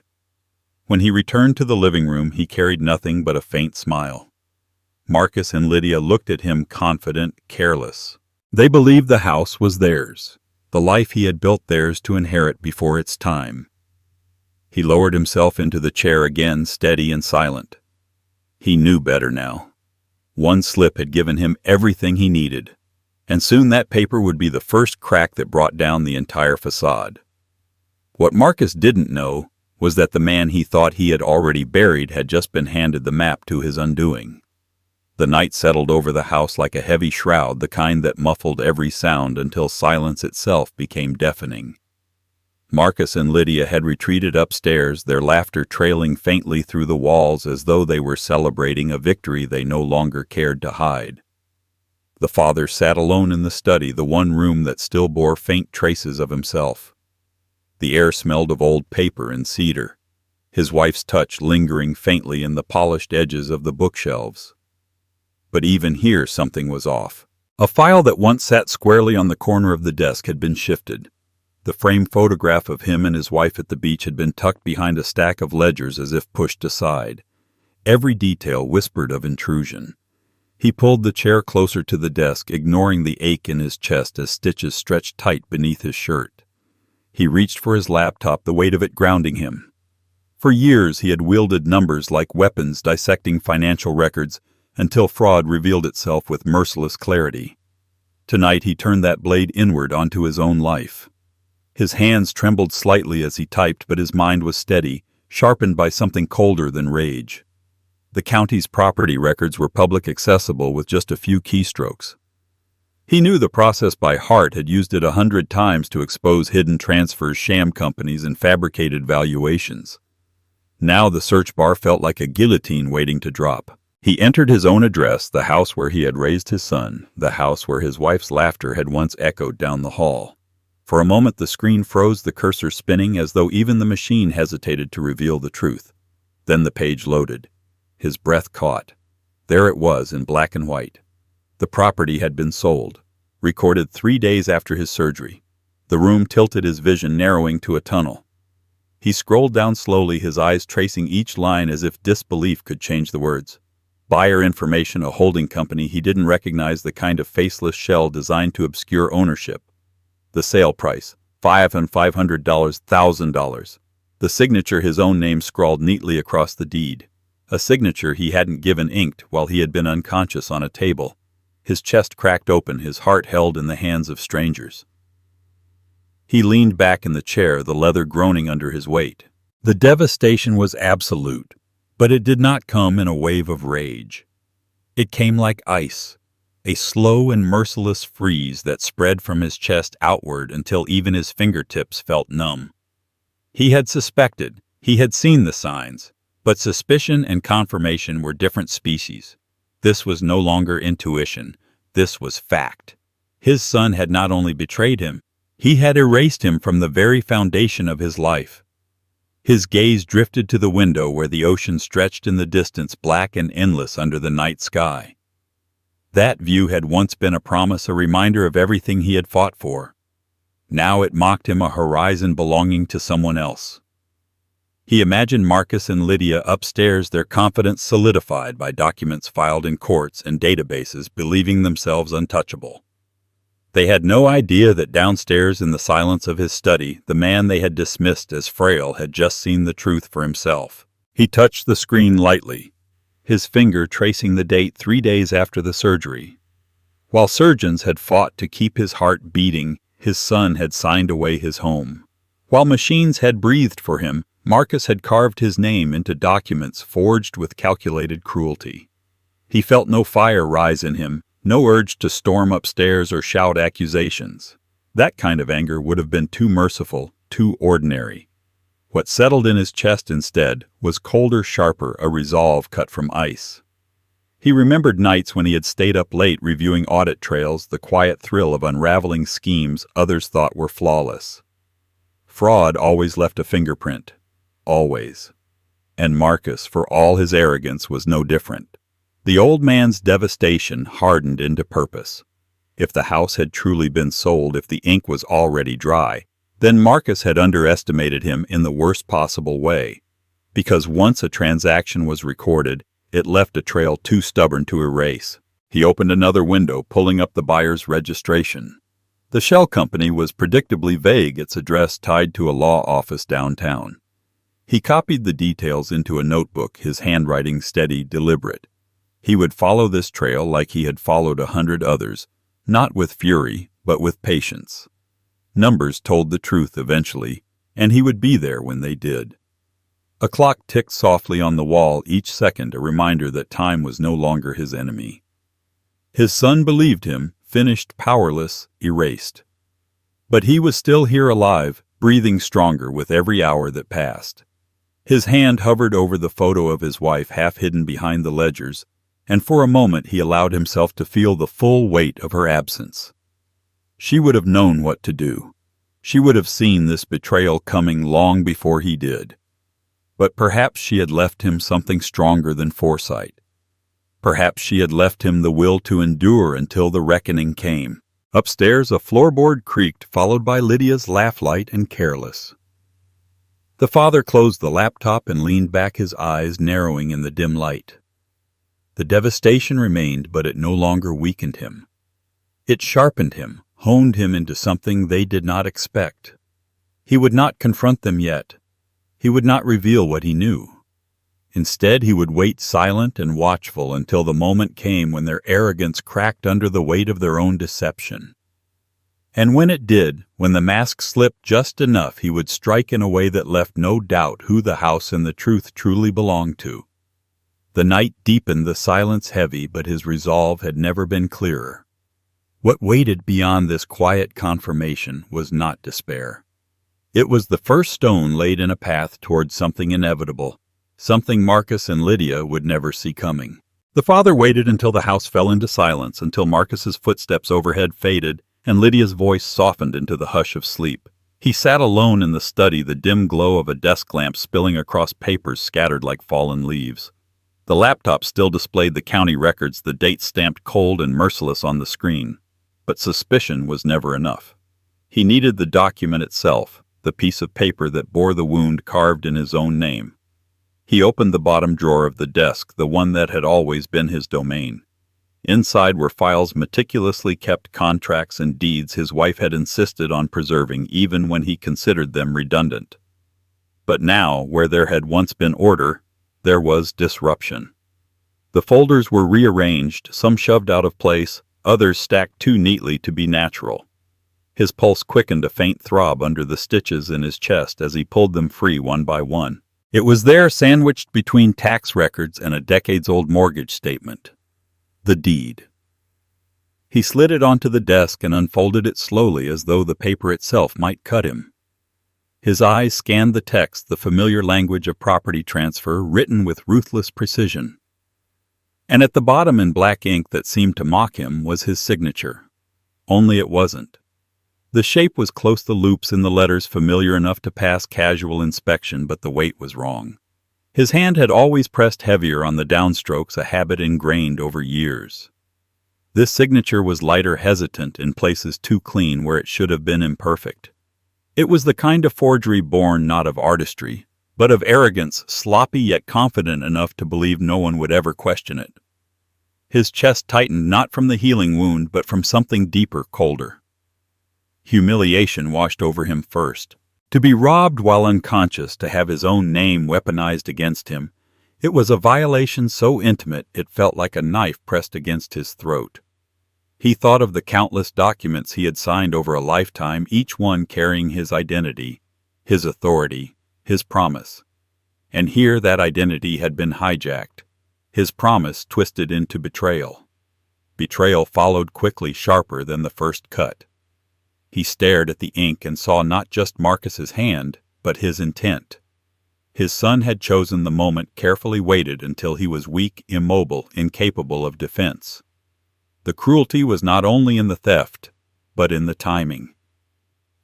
When he returned to the living room, he carried nothing but a faint smile. Marcus and Lydia looked at him confident, careless. They believed the house was theirs, the life he had built theirs to inherit before its time. He lowered himself into the chair again, steady and silent. He knew better now. One slip had given him everything he needed, and soon that paper would be the first crack that brought down the entire facade. What Marcus didn't know was that the man he thought he had already buried had just been handed the map to his undoing. The night settled over the house like a heavy shroud, the kind that muffled every sound until silence itself became deafening. Marcus and Lydia had retreated upstairs, their laughter trailing faintly through the walls as though they were celebrating a victory they no longer cared to hide. The father sat alone in the study, the one room that still bore faint traces of himself. The air smelled of old paper and cedar, his wife's touch lingering faintly in the polished edges of the bookshelves. But even here something was off. A file that once sat squarely on the corner of the desk had been shifted. The framed photograph of him and his wife at the beach had been tucked behind a stack of ledgers as if pushed aside. Every detail whispered of intrusion. He pulled the chair closer to the desk, ignoring the ache in his chest as stitches stretched tight beneath his shirt. He reached for his laptop, the weight of it grounding him. For years he had wielded numbers like weapons, dissecting financial records until fraud revealed itself with merciless clarity. Tonight he turned that blade inward onto his own life. His hands trembled slightly as he typed, but his mind was steady, sharpened by something colder than rage. The county's property records were public accessible with just a few keystrokes. He knew the process by heart, had used it 100 times to expose hidden transfers, sham companies, and fabricated valuations. Now the search bar felt like a guillotine waiting to drop. He entered his own address, the house where he had raised his son, the house where his wife's laughter had once echoed down the hall. For a moment the screen froze, the cursor spinning as though even the machine hesitated to reveal the truth. Then the page loaded. His breath caught. There it was in black and white. The property had been sold, recorded 3 days after his surgery. The room tilted, his vision narrowing to a tunnel. He scrolled down slowly, his eyes tracing each line as if disbelief could change the words. Buyer information, a holding company. He didn't recognize the kind of faceless shell designed to obscure ownership. The sale price, $500,000, $1,000. The signature, his own name scrawled neatly across the deed. A signature he hadn't given inked while he had been unconscious on a table. His chest cracked open, his heart held in the hands of strangers. He leaned back in the chair, the leather groaning under his weight. The devastation was absolute, but it did not come in a wave of rage. It came like ice, a slow and merciless freeze that spread from his chest outward until even his fingertips felt numb. He had suspected, he had seen the signs, but suspicion and confirmation were different species. This was no longer intuition, this was fact. His son had not only betrayed him, he had erased him from the very foundation of his life. His gaze drifted to the window where the ocean stretched in the distance, black and endless under the night sky. That view had once been a promise, a reminder of everything he had fought for. Now it mocked him, a horizon belonging to someone else. He imagined Marcus and Lydia upstairs, their confidence solidified by documents filed in courts and databases, believing themselves untouchable. They had no idea that downstairs in the silence of his study, the man they had dismissed as frail had just seen the truth for himself. He touched the screen lightly, his finger tracing the date 3 days after the surgery. While surgeons had fought to keep his heart beating, his son had signed away his home. While machines had breathed for him, Marcus had carved his name into documents forged with calculated cruelty. He felt no fire rise in him, no urge to storm upstairs or shout accusations. That kind of anger would have been too merciful, too ordinary. What settled in his chest instead was colder, sharper, a resolve cut from ice. He remembered nights when he had stayed up late reviewing audit trails, the quiet thrill of unraveling schemes others thought were flawless. Fraud always left a fingerprint. Always. And Marcus, for all his arrogance, was no different. The old man's devastation hardened into purpose. If the house had truly been sold, if the ink was already dry, then Marcus had underestimated him in the worst possible way. Because once a transaction was recorded, it left a trail too stubborn to erase. He opened another window, pulling up the buyer's registration. The shell company was predictably vague, its address tied to a law office downtown. He copied the details into a notebook, his handwriting steady, deliberate. He would follow this trail like he had followed 100 others, not with fury, but with patience. Numbers told the truth eventually, and he would be there when they did. A clock ticked softly on the wall, each second a reminder that time was no longer his enemy. His son believed him, finished, powerless, erased. But he was still here, alive, breathing stronger with every hour that passed. His hand hovered over the photo of his wife, half hidden behind the ledgers, and for a moment he allowed himself to feel the full weight of her absence. She would have known what to do. She would have seen this betrayal coming long before he did. But perhaps she had left him something stronger than foresight. Perhaps she had left him the will to endure until the reckoning came. Upstairs, a floorboard creaked, followed by Lydia's laugh, light and careless. The father closed the laptop and leaned back, his eyes narrowing in the dim light. The devastation remained, but it no longer weakened him. It sharpened him, honed him into something they did not expect. He would not confront them yet. He would not reveal what he knew. Instead, he would wait silent and watchful until the moment came when their arrogance cracked under the weight of their own deception. And when it did, when the mask slipped just enough, he would strike in a way that left no doubt who the house and the truth truly belonged to. The night deepened, the silence heavy, but his resolve had never been clearer. What waited beyond this quiet confirmation was not despair. It was the first stone laid in a path toward something inevitable, something Marcus and Lydia would never see coming. The father waited until the house fell into silence, until Marcus's footsteps overhead faded and Lydia's voice softened into the hush of sleep. He sat alone in the study, the dim glow of a desk lamp spilling across papers scattered like fallen leaves. The laptop still displayed the county records, the dates stamped cold and merciless on the screen. But suspicion was never enough. He needed the document itself, the piece of paper that bore the wound carved in his own name. He opened the bottom drawer of the desk, the one that had always been his domain. Inside were files, meticulously kept contracts and deeds his wife had insisted on preserving even when he considered them redundant. But now, where there had once been order, there was disruption. The folders were rearranged, some shoved out of place, others stacked too neatly to be natural. His pulse quickened, a faint throb under the stitches in his chest as he pulled them free one by one. It was there, sandwiched between tax records and a decades-old mortgage statement. The deed. He slid it onto the desk and unfolded it slowly, as though the paper itself might cut him. His eyes scanned the text, the familiar language of property transfer, written with ruthless precision. And at the bottom, in black ink that seemed to mock him, was his signature. Only it wasn't. The shape was close, the loops in the letters familiar enough to pass casual inspection, but the weight was wrong. His hand had always pressed heavier on the downstrokes, a habit ingrained over years. This signature was lighter, hesitant, in places too clean where it should have been imperfect. It was the kind of forgery born not of artistry, but of arrogance, sloppy yet confident enough to believe no one would ever question it. His chest tightened, not from the healing wound, but from something deeper, colder. Humiliation washed over him first. To be robbed while unconscious, to have his own name weaponized against him, it was a violation so intimate it felt like a knife pressed against his throat. He thought of the countless documents he had signed over a lifetime, each one carrying his identity, his authority, his promise. And here that identity had been hijacked, his promise twisted into betrayal. Betrayal followed quickly, sharper than the first cut. He stared at the ink and saw not just Marcus's hand, but his intent. His son had chosen the moment, carefully waited until he was weak, immobile, incapable of defense. The cruelty was not only in the theft, but in the timing.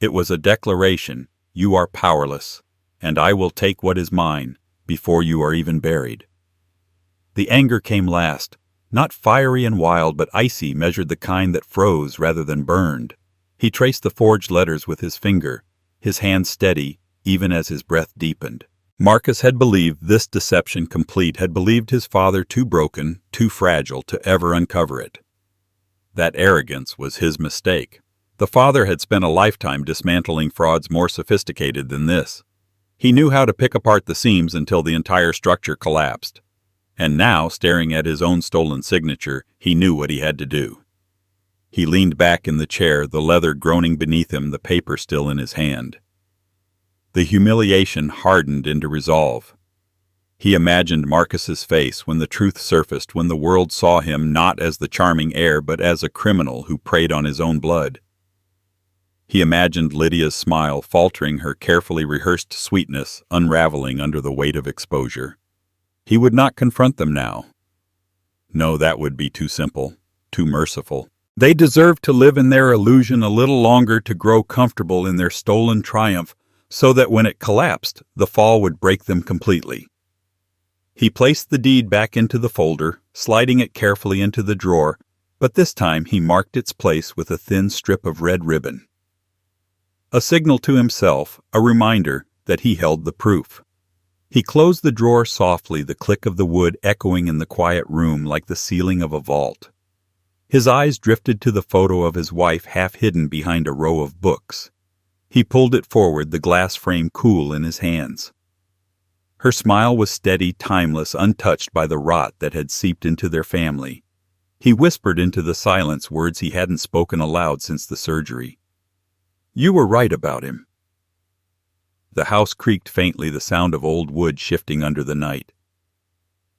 It was a declaration, "You are powerless, and I will take what is mine before you are even buried." The anger came last, not fiery and wild, but icy, measured, the kind that froze rather than burned. He traced the forged letters with his finger, his hand steady, even as his breath deepened. Marcus had believed this deception complete, had believed his father too broken, too fragile to ever uncover it. That arrogance was his mistake. The father had spent a lifetime dismantling frauds more sophisticated than this. He knew how to pick apart the seams until the entire structure collapsed. And now, staring at his own stolen signature, he knew what he had to do. He leaned back in the chair, the leather groaning beneath him, the paper still in his hand. The humiliation hardened into resolve. He imagined Marcus's face when the truth surfaced, when the world saw him not as the charming heir, but as a criminal who preyed on his own blood. He imagined Lydia's smile, faltering, her carefully rehearsed sweetness unraveling under the weight of exposure. He would not confront them now. No, that would be too simple, too merciful. They deserved to live in their illusion a little longer, to grow comfortable in their stolen triumph, so that when it collapsed, the fall would break them completely. He placed the deed back into the folder, sliding it carefully into the drawer, but this time he marked its place with a thin strip of red ribbon. A signal to himself, a reminder that he held the proof. He closed the drawer softly, the click of the wood echoing in the quiet room like the ceiling of a vault. His eyes drifted to the photo of his wife, half hidden behind a row of books. He pulled it forward, the glass frame cool in his hands. Her smile was steady, timeless, untouched by the rot that had seeped into their family. He whispered into the silence words he hadn't spoken aloud since the surgery. "You were right about him." The house creaked faintly, the sound of old wood shifting under the night.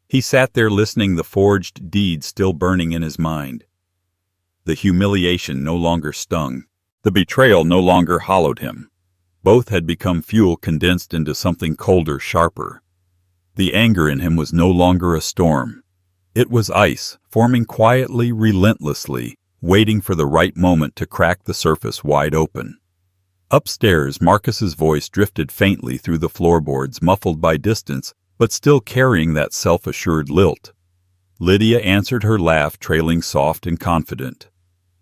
He sat there listening, the forged deed still burning in his mind. The humiliation no longer stung. The betrayal no longer hollowed him. Both had become fuel condensed into something colder, sharper. The anger in him was no longer a storm. It was ice, forming quietly, relentlessly, waiting for the right moment to crack the surface wide open. Upstairs, Marcus's voice drifted faintly through the floorboards, muffled by distance, but still carrying that self-assured lilt. Lydia answered her laugh, trailing soft and confident.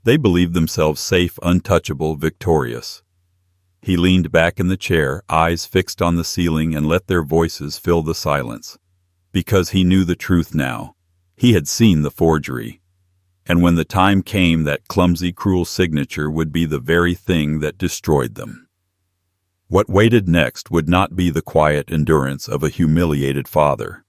They believed themselves safe, untouchable, victorious. He leaned back in the chair, eyes fixed on the ceiling, and let their voices fill the silence. Because he knew the truth now. He had seen the forgery. And when the time came, that clumsy, cruel signature would be the very thing that destroyed them. What waited next would not be the quiet endurance of a humiliated father.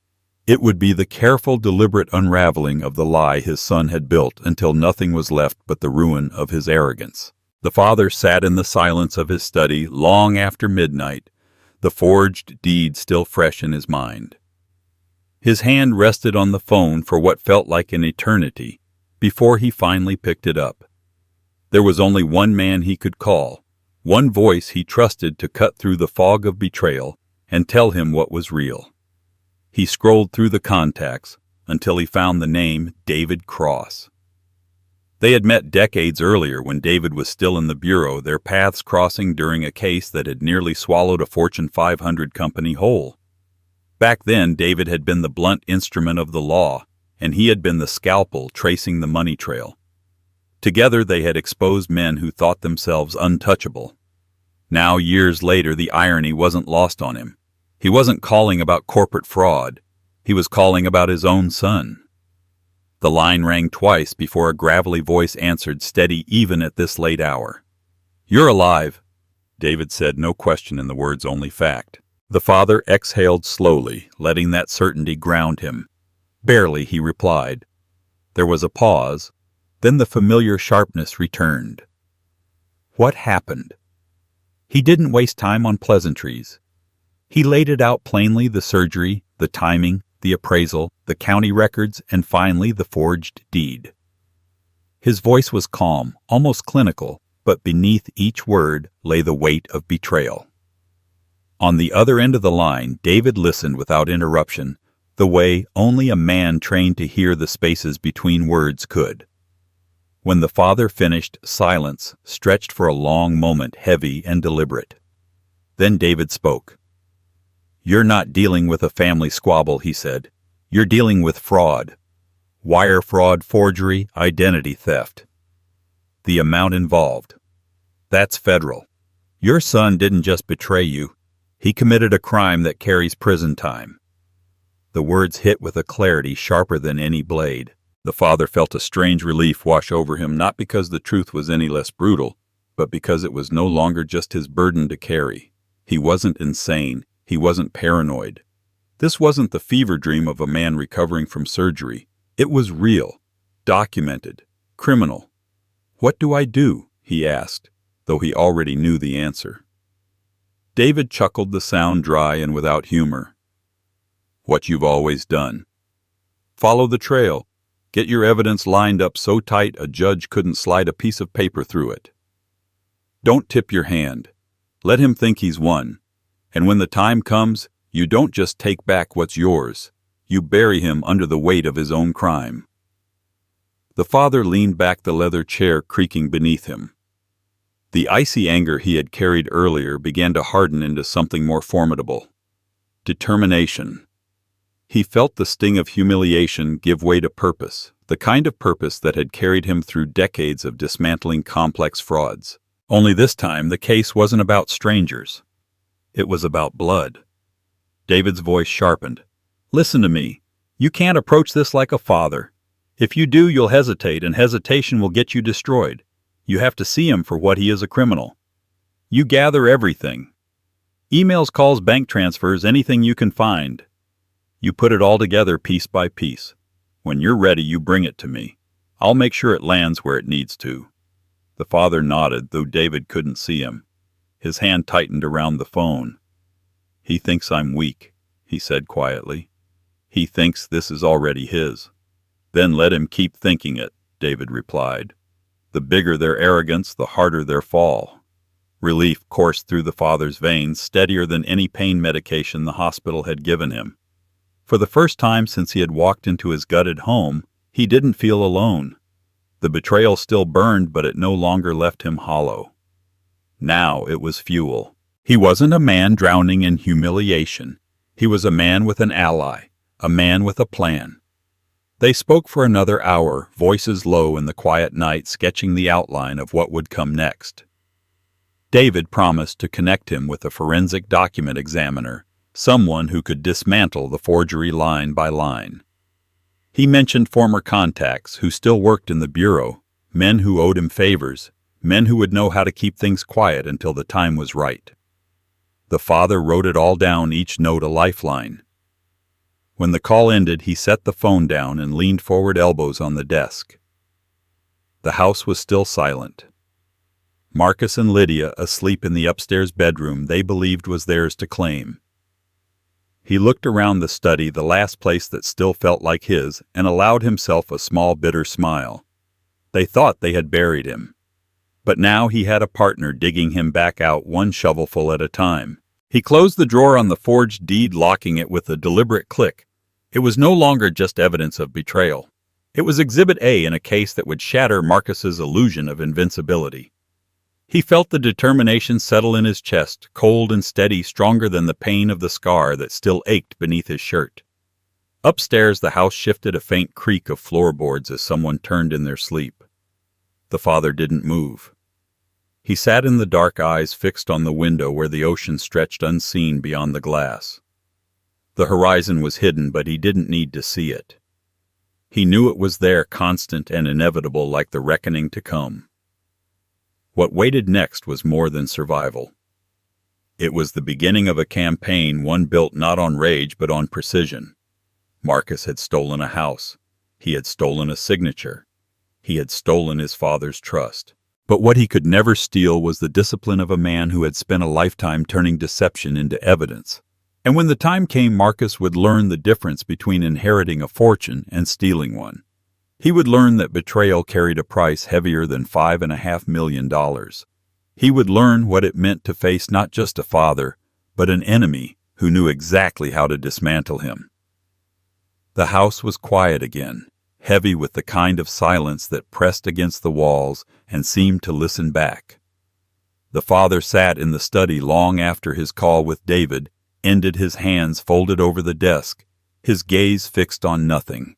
It would be the careful, deliberate unraveling of the lie his son had built until nothing was left but the ruin of his arrogance. The father sat in the silence of his study long after midnight, the forged deed still fresh in his mind. His hand rested on the phone for what felt like an eternity before he finally picked it up. There was only one man he could call, one voice he trusted to cut through the fog of betrayal and tell him what was real. He scrolled through the contacts until he found the name David Cross. They had met decades earlier when David was still in the bureau, their paths crossing during a case that had nearly swallowed a Fortune 500 company whole. Back then, David had been the blunt instrument of the law, and he had been the scalpel tracing the money trail. Together they had exposed men who thought themselves untouchable. Now, years later, the irony wasn't lost on him. He wasn't calling about corporate fraud. He was calling about his own son. The line rang twice before a gravelly voice answered, steady even at this late hour. "You're alive," David said, no question in the words, only fact. The father exhaled slowly, letting that certainty ground him. "Barely," he replied. There was a pause. Then the familiar sharpness returned. What happened? He didn't waste time on pleasantries. He laid it out plainly: the surgery, the timing, the appraisal, the county records, and finally the forged deed. His voice was calm, almost clinical, but beneath each word lay the weight of betrayal. On the other end of the line, David listened without interruption, the way only a man trained to hear the spaces between words could. When the father finished, silence stretched for a long moment, heavy and deliberate. Then David spoke. "You're not dealing with a family squabble," he said. "You're dealing with fraud. Wire fraud, forgery, identity theft. The amount involved. That's federal. Your son didn't just betray you. He committed a crime that carries prison time." The words hit with a clarity sharper than any blade. The father felt a strange relief wash over him, not because the truth was any less brutal, but because it was no longer just his burden to carry. He wasn't insane. He wasn't paranoid. This wasn't the fever dream of a man recovering from surgery. It was real, documented, criminal. "What do I do?" he asked, though he already knew the answer. David chuckled, the sound dry and without humor. "What you've always done. Follow the trail. Get your evidence lined up so tight a judge couldn't slide a piece of paper through it. Don't tip your hand. Let him think he's won. And when the time comes, you don't just take back what's yours. You bury him under the weight of his own crime." The father leaned back, the leather chair creaking beneath him. The icy anger he had carried earlier began to harden into something more formidable. Determination. He felt the sting of humiliation give way to purpose, the kind of purpose that had carried him through decades of dismantling complex frauds. Only this time the case wasn't about strangers. It was about blood. David's voice sharpened. "Listen to me. You can't approach this like a father. If you do, you'll hesitate, and hesitation will get you destroyed. You have to see him for what he is: a criminal. You gather everything. Emails, calls, bank transfers, anything you can find. You put it all together piece by piece. When you're ready, you bring it to me. I'll make sure it lands where it needs to." The father nodded, though David couldn't see him. His hand tightened around the phone. "He thinks I'm weak," he said quietly. "He thinks this is already his." "Then let him keep thinking it," David replied. "The bigger their arrogance, the harder their fall." Relief coursed through the father's veins, steadier than any pain medication the hospital had given him. For the first time since he had walked into his gutted home, he didn't feel alone. The betrayal still burned, but it no longer left him hollow. Now it was fuel. He wasn't a man drowning in humiliation. He was a man with an ally, a man with a plan. They spoke for another hour, voices low in the quiet night, sketching the outline of what would come next. David promised to connect him with a forensic document examiner, someone who could dismantle the forgery line by line. He mentioned former contacts who still worked in the bureau, men who owed him favors, men who would know how to keep things quiet until the time was right. The father wrote it all down, each note a lifeline. When the call ended, he set the phone down and leaned forward, elbows on the desk. The house was still silent. Marcus and Lydia asleep in the upstairs bedroom they believed was theirs to claim. He looked around the study, the last place that still felt like his, and allowed himself a small bitter smile. They thought they had buried him. But now he had a partner digging him back out, one shovelful at a time. He closed the drawer on the forged deed, locking it with a deliberate click. It was no longer just evidence of betrayal. It was Exhibit A in a case that would shatter Marcus's illusion of invincibility. He felt the determination settle in his chest, cold and steady, stronger than the pain of the scar that still ached beneath his shirt. Upstairs, the house shifted, a faint creak of floorboards as someone turned in their sleep. The father didn't move. He sat in the dark, eyes fixed on the window where the ocean stretched unseen beyond the glass. The horizon was hidden, but he didn't need to see it. He knew it was there, constant and inevitable, like the reckoning to come. What waited next was more than survival. It was the beginning of a campaign, one built not on rage but on precision. Marcus had stolen a house. He had stolen a signature. He had stolen his father's trust. But what he could never steal was the discipline of a man who had spent a lifetime turning deception into evidence. And when the time came, Marcus would learn the difference between inheriting a fortune and stealing one. He would learn that betrayal carried a price heavier than $5.5 million. He would learn what it meant to face not just a father, but an enemy who knew exactly how to dismantle him. The house was quiet again, heavy with the kind of silence that pressed against the walls and seemed to listen back. The father sat in the study long after his call with David ended, his hands folded over the desk, his gaze fixed on nothing.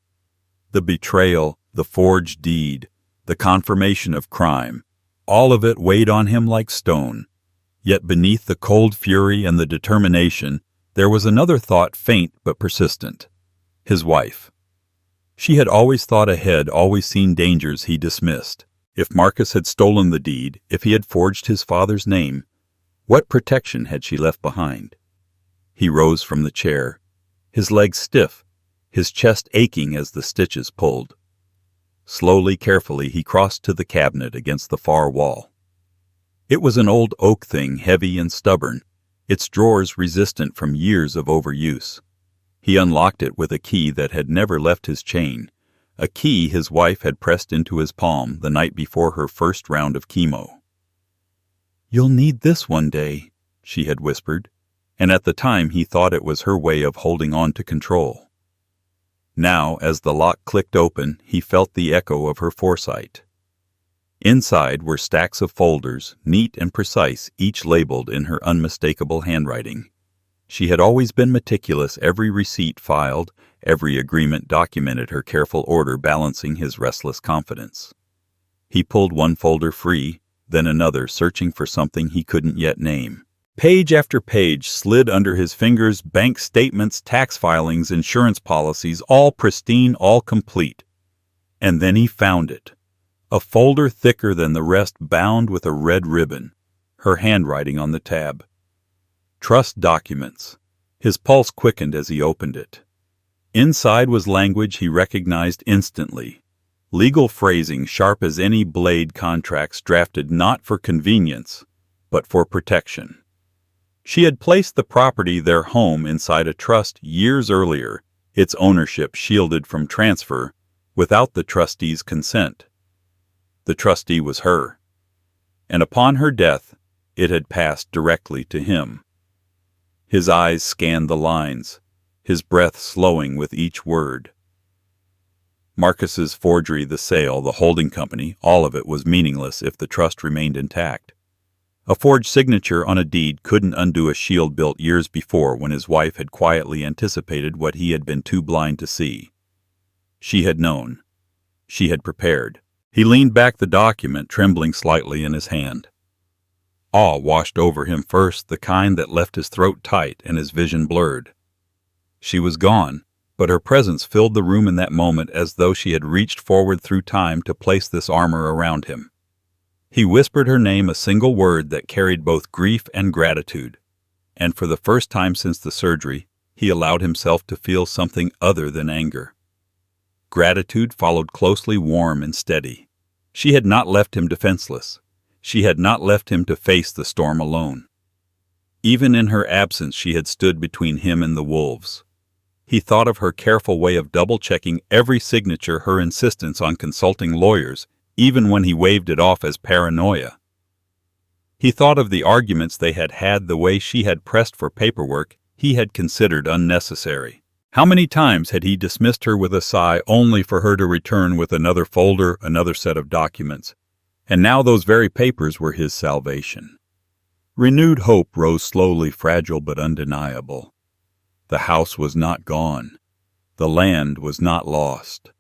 The betrayal, the forged deed, the confirmation of crime, all of it weighed on him like stone. Yet beneath the cold fury and the determination, there was another thought, faint but persistent. His wife. She had always thought ahead, always seen dangers he dismissed. If Marcus had stolen the deed, if he had forged his father's name, what protection had she left behind? He rose from the chair, his legs stiff, his chest aching as the stitches pulled. Slowly, carefully, he crossed to the cabinet against the far wall. It was an old oak thing, heavy and stubborn, its drawers resistant from years of overuse. He unlocked it with a key that had never left his chain, a key his wife had pressed into his palm the night before her first round of chemo. "You'll need this one day," she had whispered, and at the time he thought it was her way of holding on to control. Now, as the lock clicked open, he felt the echo of her foresight. Inside were stacks of folders, neat and precise, each labeled in her unmistakable handwriting. She had always been meticulous, every receipt filed, every agreement documented, her careful order balancing his restless confidence. He pulled one folder free, then another, searching for something he couldn't yet name. Page after page slid under his fingers, bank statements, tax filings, insurance policies, all pristine, all complete. And then he found it. A folder thicker than the rest, bound with a red ribbon, her handwriting on the tab. Trust documents. His pulse quickened as he opened it. Inside was language he recognized instantly. Legal phrasing sharp as any blade, contracts drafted not for convenience, but for protection. She had placed the property, their home, inside a trust years earlier, its ownership shielded from transfer, without the trustee's consent. The trustee was her, and upon her death, it had passed directly to him. His eyes scanned the lines, his breath slowing with each word. Marcus's forgery, the sale, the holding company, all of it was meaningless if the trust remained intact. A forged signature on a deed couldn't undo a shield built years before when his wife had quietly anticipated what he had been too blind to see. She had known. She had prepared. He leaned back, the document trembling slightly in his hand. Awe washed over him, first the kind that left his throat tight and his vision blurred. She was gone, but her presence filled the room in that moment as though she had reached forward through time to place this armor around him. He whispered her name, a single word that carried both grief and gratitude, and for the first time since the surgery, he allowed himself to feel something other than anger. Gratitude followed closely, warm and steady. She had not left him defenseless. She had not left him to face the storm alone. Even in her absence, she had stood between him and the wolves. He thought of her careful way of double-checking every signature, her insistence on consulting lawyers, even when he waved it off as paranoia. He thought of the arguments they had had, the way she had pressed for paperwork he had considered unnecessary. How many times had he dismissed her with a sigh, only for her to return with another folder, another set of documents? And now those very papers were his salvation. Renewed hope rose slowly, fragile but undeniable. The house was not gone. The land was not lost.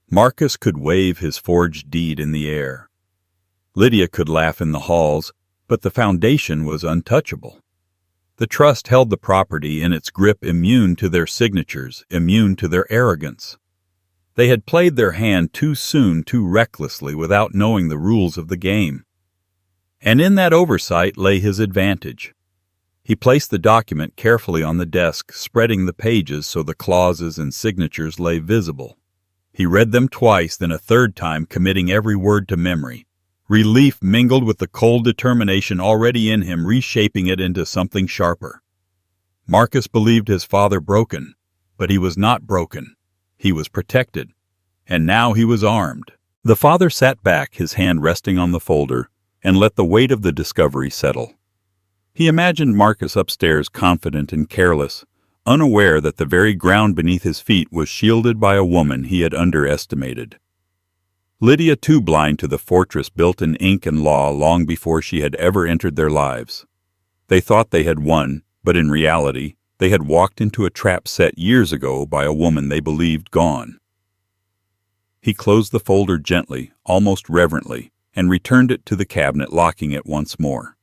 Marcus could wave his forged deed in the air. Lydia could laugh in the halls, but the foundation was untouchable. The trust held the property in its grip, immune to their signatures, immune to their arrogance. They had played their hand too soon, too recklessly, without knowing the rules of the game. And in that oversight lay his advantage. He placed the document carefully on the desk, spreading the pages so the clauses and signatures lay visible. He read them twice, then a third time, committing every word to memory. Relief mingled with the cold determination already in him, reshaping it into something sharper. Marcus believed his father broken, but he was not broken. He was protected, and now he was armed. The father sat back, his hand resting on the folder, and let the weight of the discovery settle. He imagined Marcus upstairs, confident and careless, unaware that the very ground beneath his feet was shielded by a woman he had underestimated. Lydia, too blind to the fortress built in ink and law long before she had ever entered their lives. They thought they had won, but in reality, they had walked into a trap set years ago by a woman they believed gone. He closed the folder gently, almost reverently, and returned it to the cabinet, locking it once more.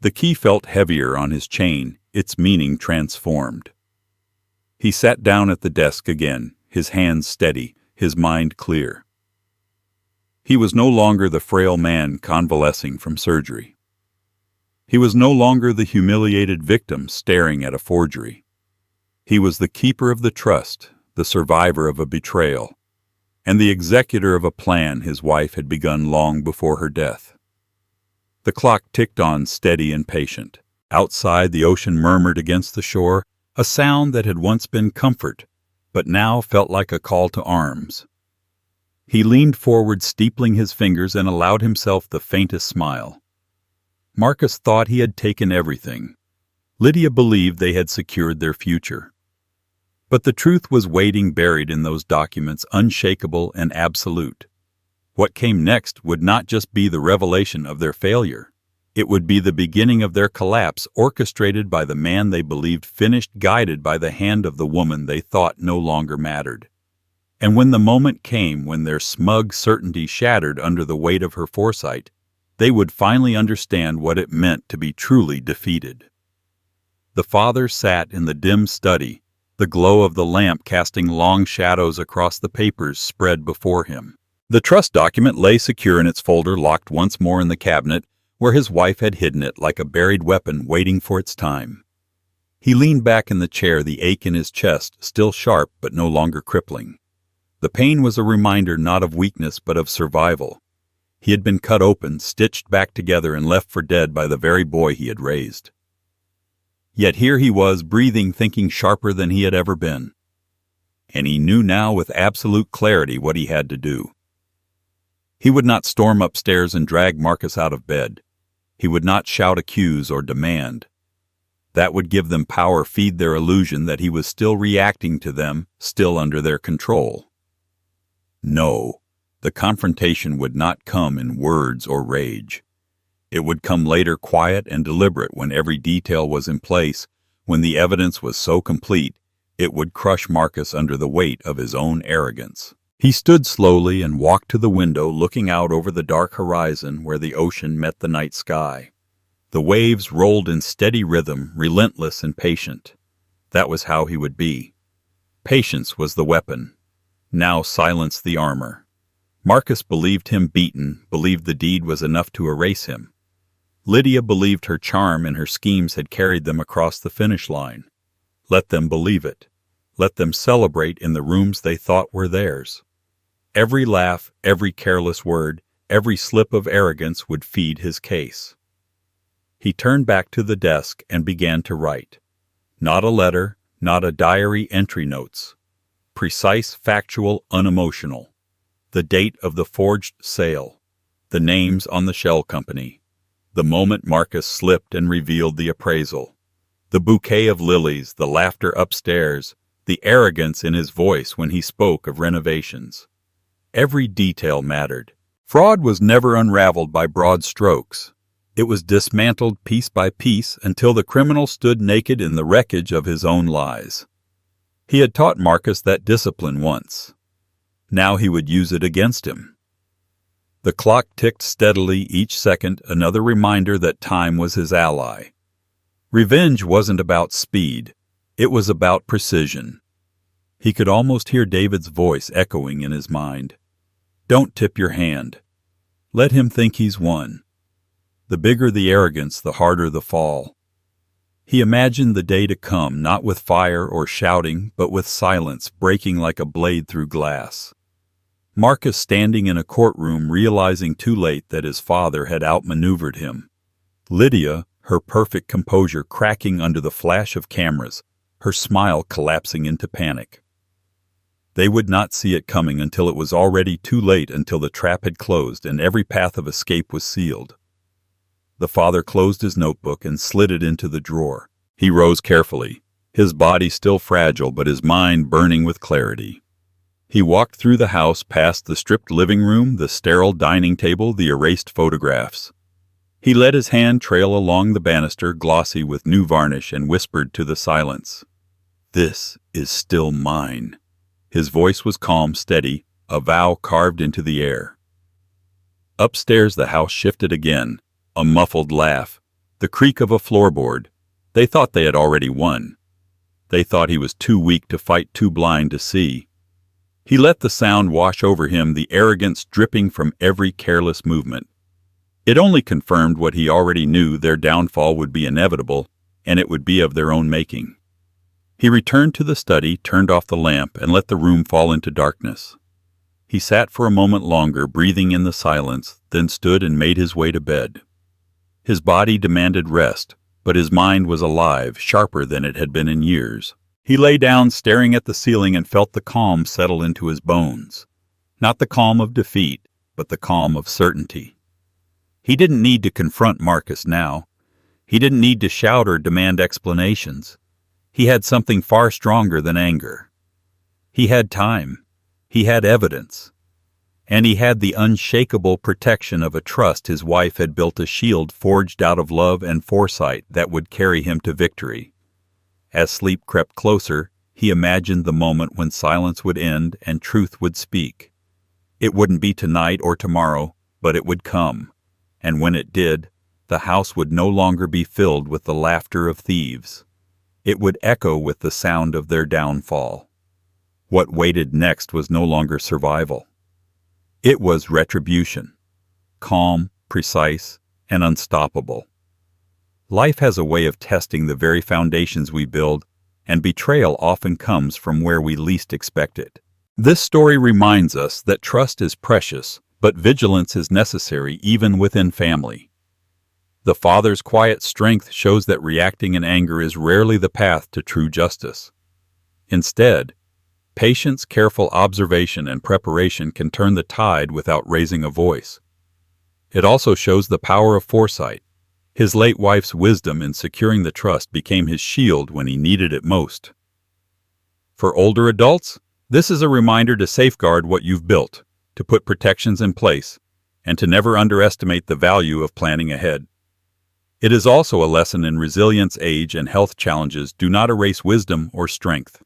The key felt heavier on his chain, its meaning transformed. He sat down at the desk again, his hands steady, his mind clear. He was no longer the frail man convalescing from surgery. He was no longer the humiliated victim staring at a forgery. He was the keeper of the trust, the survivor of a betrayal, and the executor of a plan his wife had begun long before her death. The clock ticked on, steady and patient. Outside, the ocean murmured against the shore, a sound that had once been comfort, but now felt like a call to arms. He leaned forward, steepling his fingers, and allowed himself the faintest smile. Marcus thought he had taken everything. Lydia believed they had secured their future. But the truth was waiting, buried in those documents, unshakable and absolute. What came next would not just be the revelation of their failure. It would be the beginning of their collapse, orchestrated by the man they believed finished, guided by the hand of the woman they thought no longer mattered. And when the moment came, when their smug certainty shattered under the weight of her foresight, they would finally understand what it meant to be truly defeated. The father sat in the dim study, the glow of the lamp casting long shadows across the papers spread before him. The trust document lay secure in its folder, locked once more in the cabinet, where his wife had hidden it like a buried weapon waiting for its time. He leaned back in the chair, the ache in his chest still sharp but no longer crippling. The pain was a reminder not of weakness but of survival. He had been cut open, stitched back together, and left for dead by the very boy he had raised. Yet here he was, breathing, thinking sharper than he had ever been. And he knew now with absolute clarity what he had to do. He would not storm upstairs and drag Marcus out of bed. He would not shout, accuse, or demand. That would give them power, feed their illusion that he was still reacting to them, still under their control. No, the confrontation would not come in words or rage. It would come later, quiet and deliberate, when every detail was in place, when the evidence was so complete, it would crush Marcus under the weight of his own arrogance. He stood slowly and walked to the window, looking out over the dark horizon where the ocean met the night sky. The waves rolled in steady rhythm, relentless and patient. That was how he would be. Patience was the weapon. Now silence the armor. Marcus believed him beaten, believed the deed was enough to erase him. Lydia believed her charm and her schemes had carried them across the finish line. Let them believe it. Let them celebrate in the rooms they thought were theirs. Every laugh, every careless word, every slip of arrogance would feed his case. He turned back to the desk and began to write. Not a letter, not a diary entry notes. Precise, factual, unemotional. The date of the forged sale. The names on the shell company. The moment Marcus slipped and revealed the appraisal. The bouquet of lilies, the laughter upstairs, the arrogance in his voice when he spoke of renovations. Every detail mattered. Fraud was never unraveled by broad strokes. It was dismantled piece by piece until the criminal stood naked in the wreckage of his own lies. He had taught Marcus that discipline once. Now he would use it against him. The clock ticked steadily, each second another reminder that time was his ally. Revenge wasn't about speed. It was about precision. He could almost hear David's voice echoing in his mind. Don't tip your hand. Let him think he's won. The bigger the arrogance, the harder the fall. He imagined the day to come, not with fire or shouting, but with silence breaking like a blade through glass. Marcus, standing in a courtroom, realizing too late that his father had outmaneuvered him. Lydia, her perfect composure cracking under the flash of cameras, her smile collapsing into panic. They would not see it coming until it was already too late, until the trap had closed and every path of escape was sealed. The father closed his notebook and slid it into the drawer. He rose carefully, his body still fragile but his mind burning with clarity. He walked through the house, past the stripped living room, the sterile dining table, the erased photographs. He let his hand trail along the banister, glossy with new varnish, and whispered to the silence, "This is still mine." His voice was calm, steady, a vow carved into the air. Upstairs the house shifted again, a muffled laugh, the creak of a floorboard. They thought they had already won. They thought he was too weak to fight, too blind to see. He let the sound wash over him, the arrogance dripping from every careless movement. It only confirmed what he already knew: their downfall would be inevitable, and it would be of their own making. He returned to the study, turned off the lamp, and let the room fall into darkness. He sat for a moment longer, breathing in the silence, then stood and made his way to bed. His body demanded rest, but his mind was alive, sharper than it had been in years. He lay down, staring at the ceiling, and felt the calm settle into his bones. Not the calm of defeat, but the calm of certainty. He didn't need to confront Marcus now. He didn't need to shout or demand explanations. He had something far stronger than anger. He had time. He had evidence. And he had the unshakable protection of a trust his wife had built, a shield forged out of love and foresight that would carry him to victory. As sleep crept closer, he imagined the moment when silence would end and truth would speak. It wouldn't be tonight or tomorrow, but it would come. And when it did, the house would no longer be filled with the laughter of thieves. It would echo with the sound of their downfall. What waited next was no longer survival. It was retribution, calm, precise, and unstoppable. Life has a way of testing the very foundations we build, and betrayal often comes from where we least expect it. This story reminds us that trust is precious, but vigilance is necessary even within family. The father's quiet strength shows that reacting in anger is rarely the path to true justice. Instead, patience, careful observation, and preparation can turn the tide without raising a voice. It also shows the power of foresight. His late wife's wisdom in securing the trust became his shield when he needed it most. For older adults, this is a reminder to safeguard what you've built, to put protections in place, and to never underestimate the value of planning ahead. It is also a lesson in resilience. Age and health challenges do not erase wisdom or strength.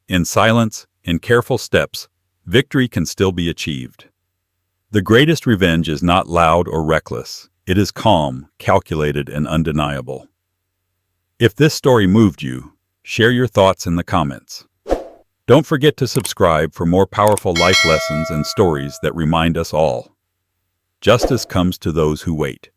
In silence, in careful steps, victory can still be achieved. The greatest revenge is not loud or reckless. It is calm, calculated, and undeniable. If this story moved you, share your thoughts in the comments. Don't forget to subscribe for more powerful life lessons and stories that remind us all. Justice comes to those who wait.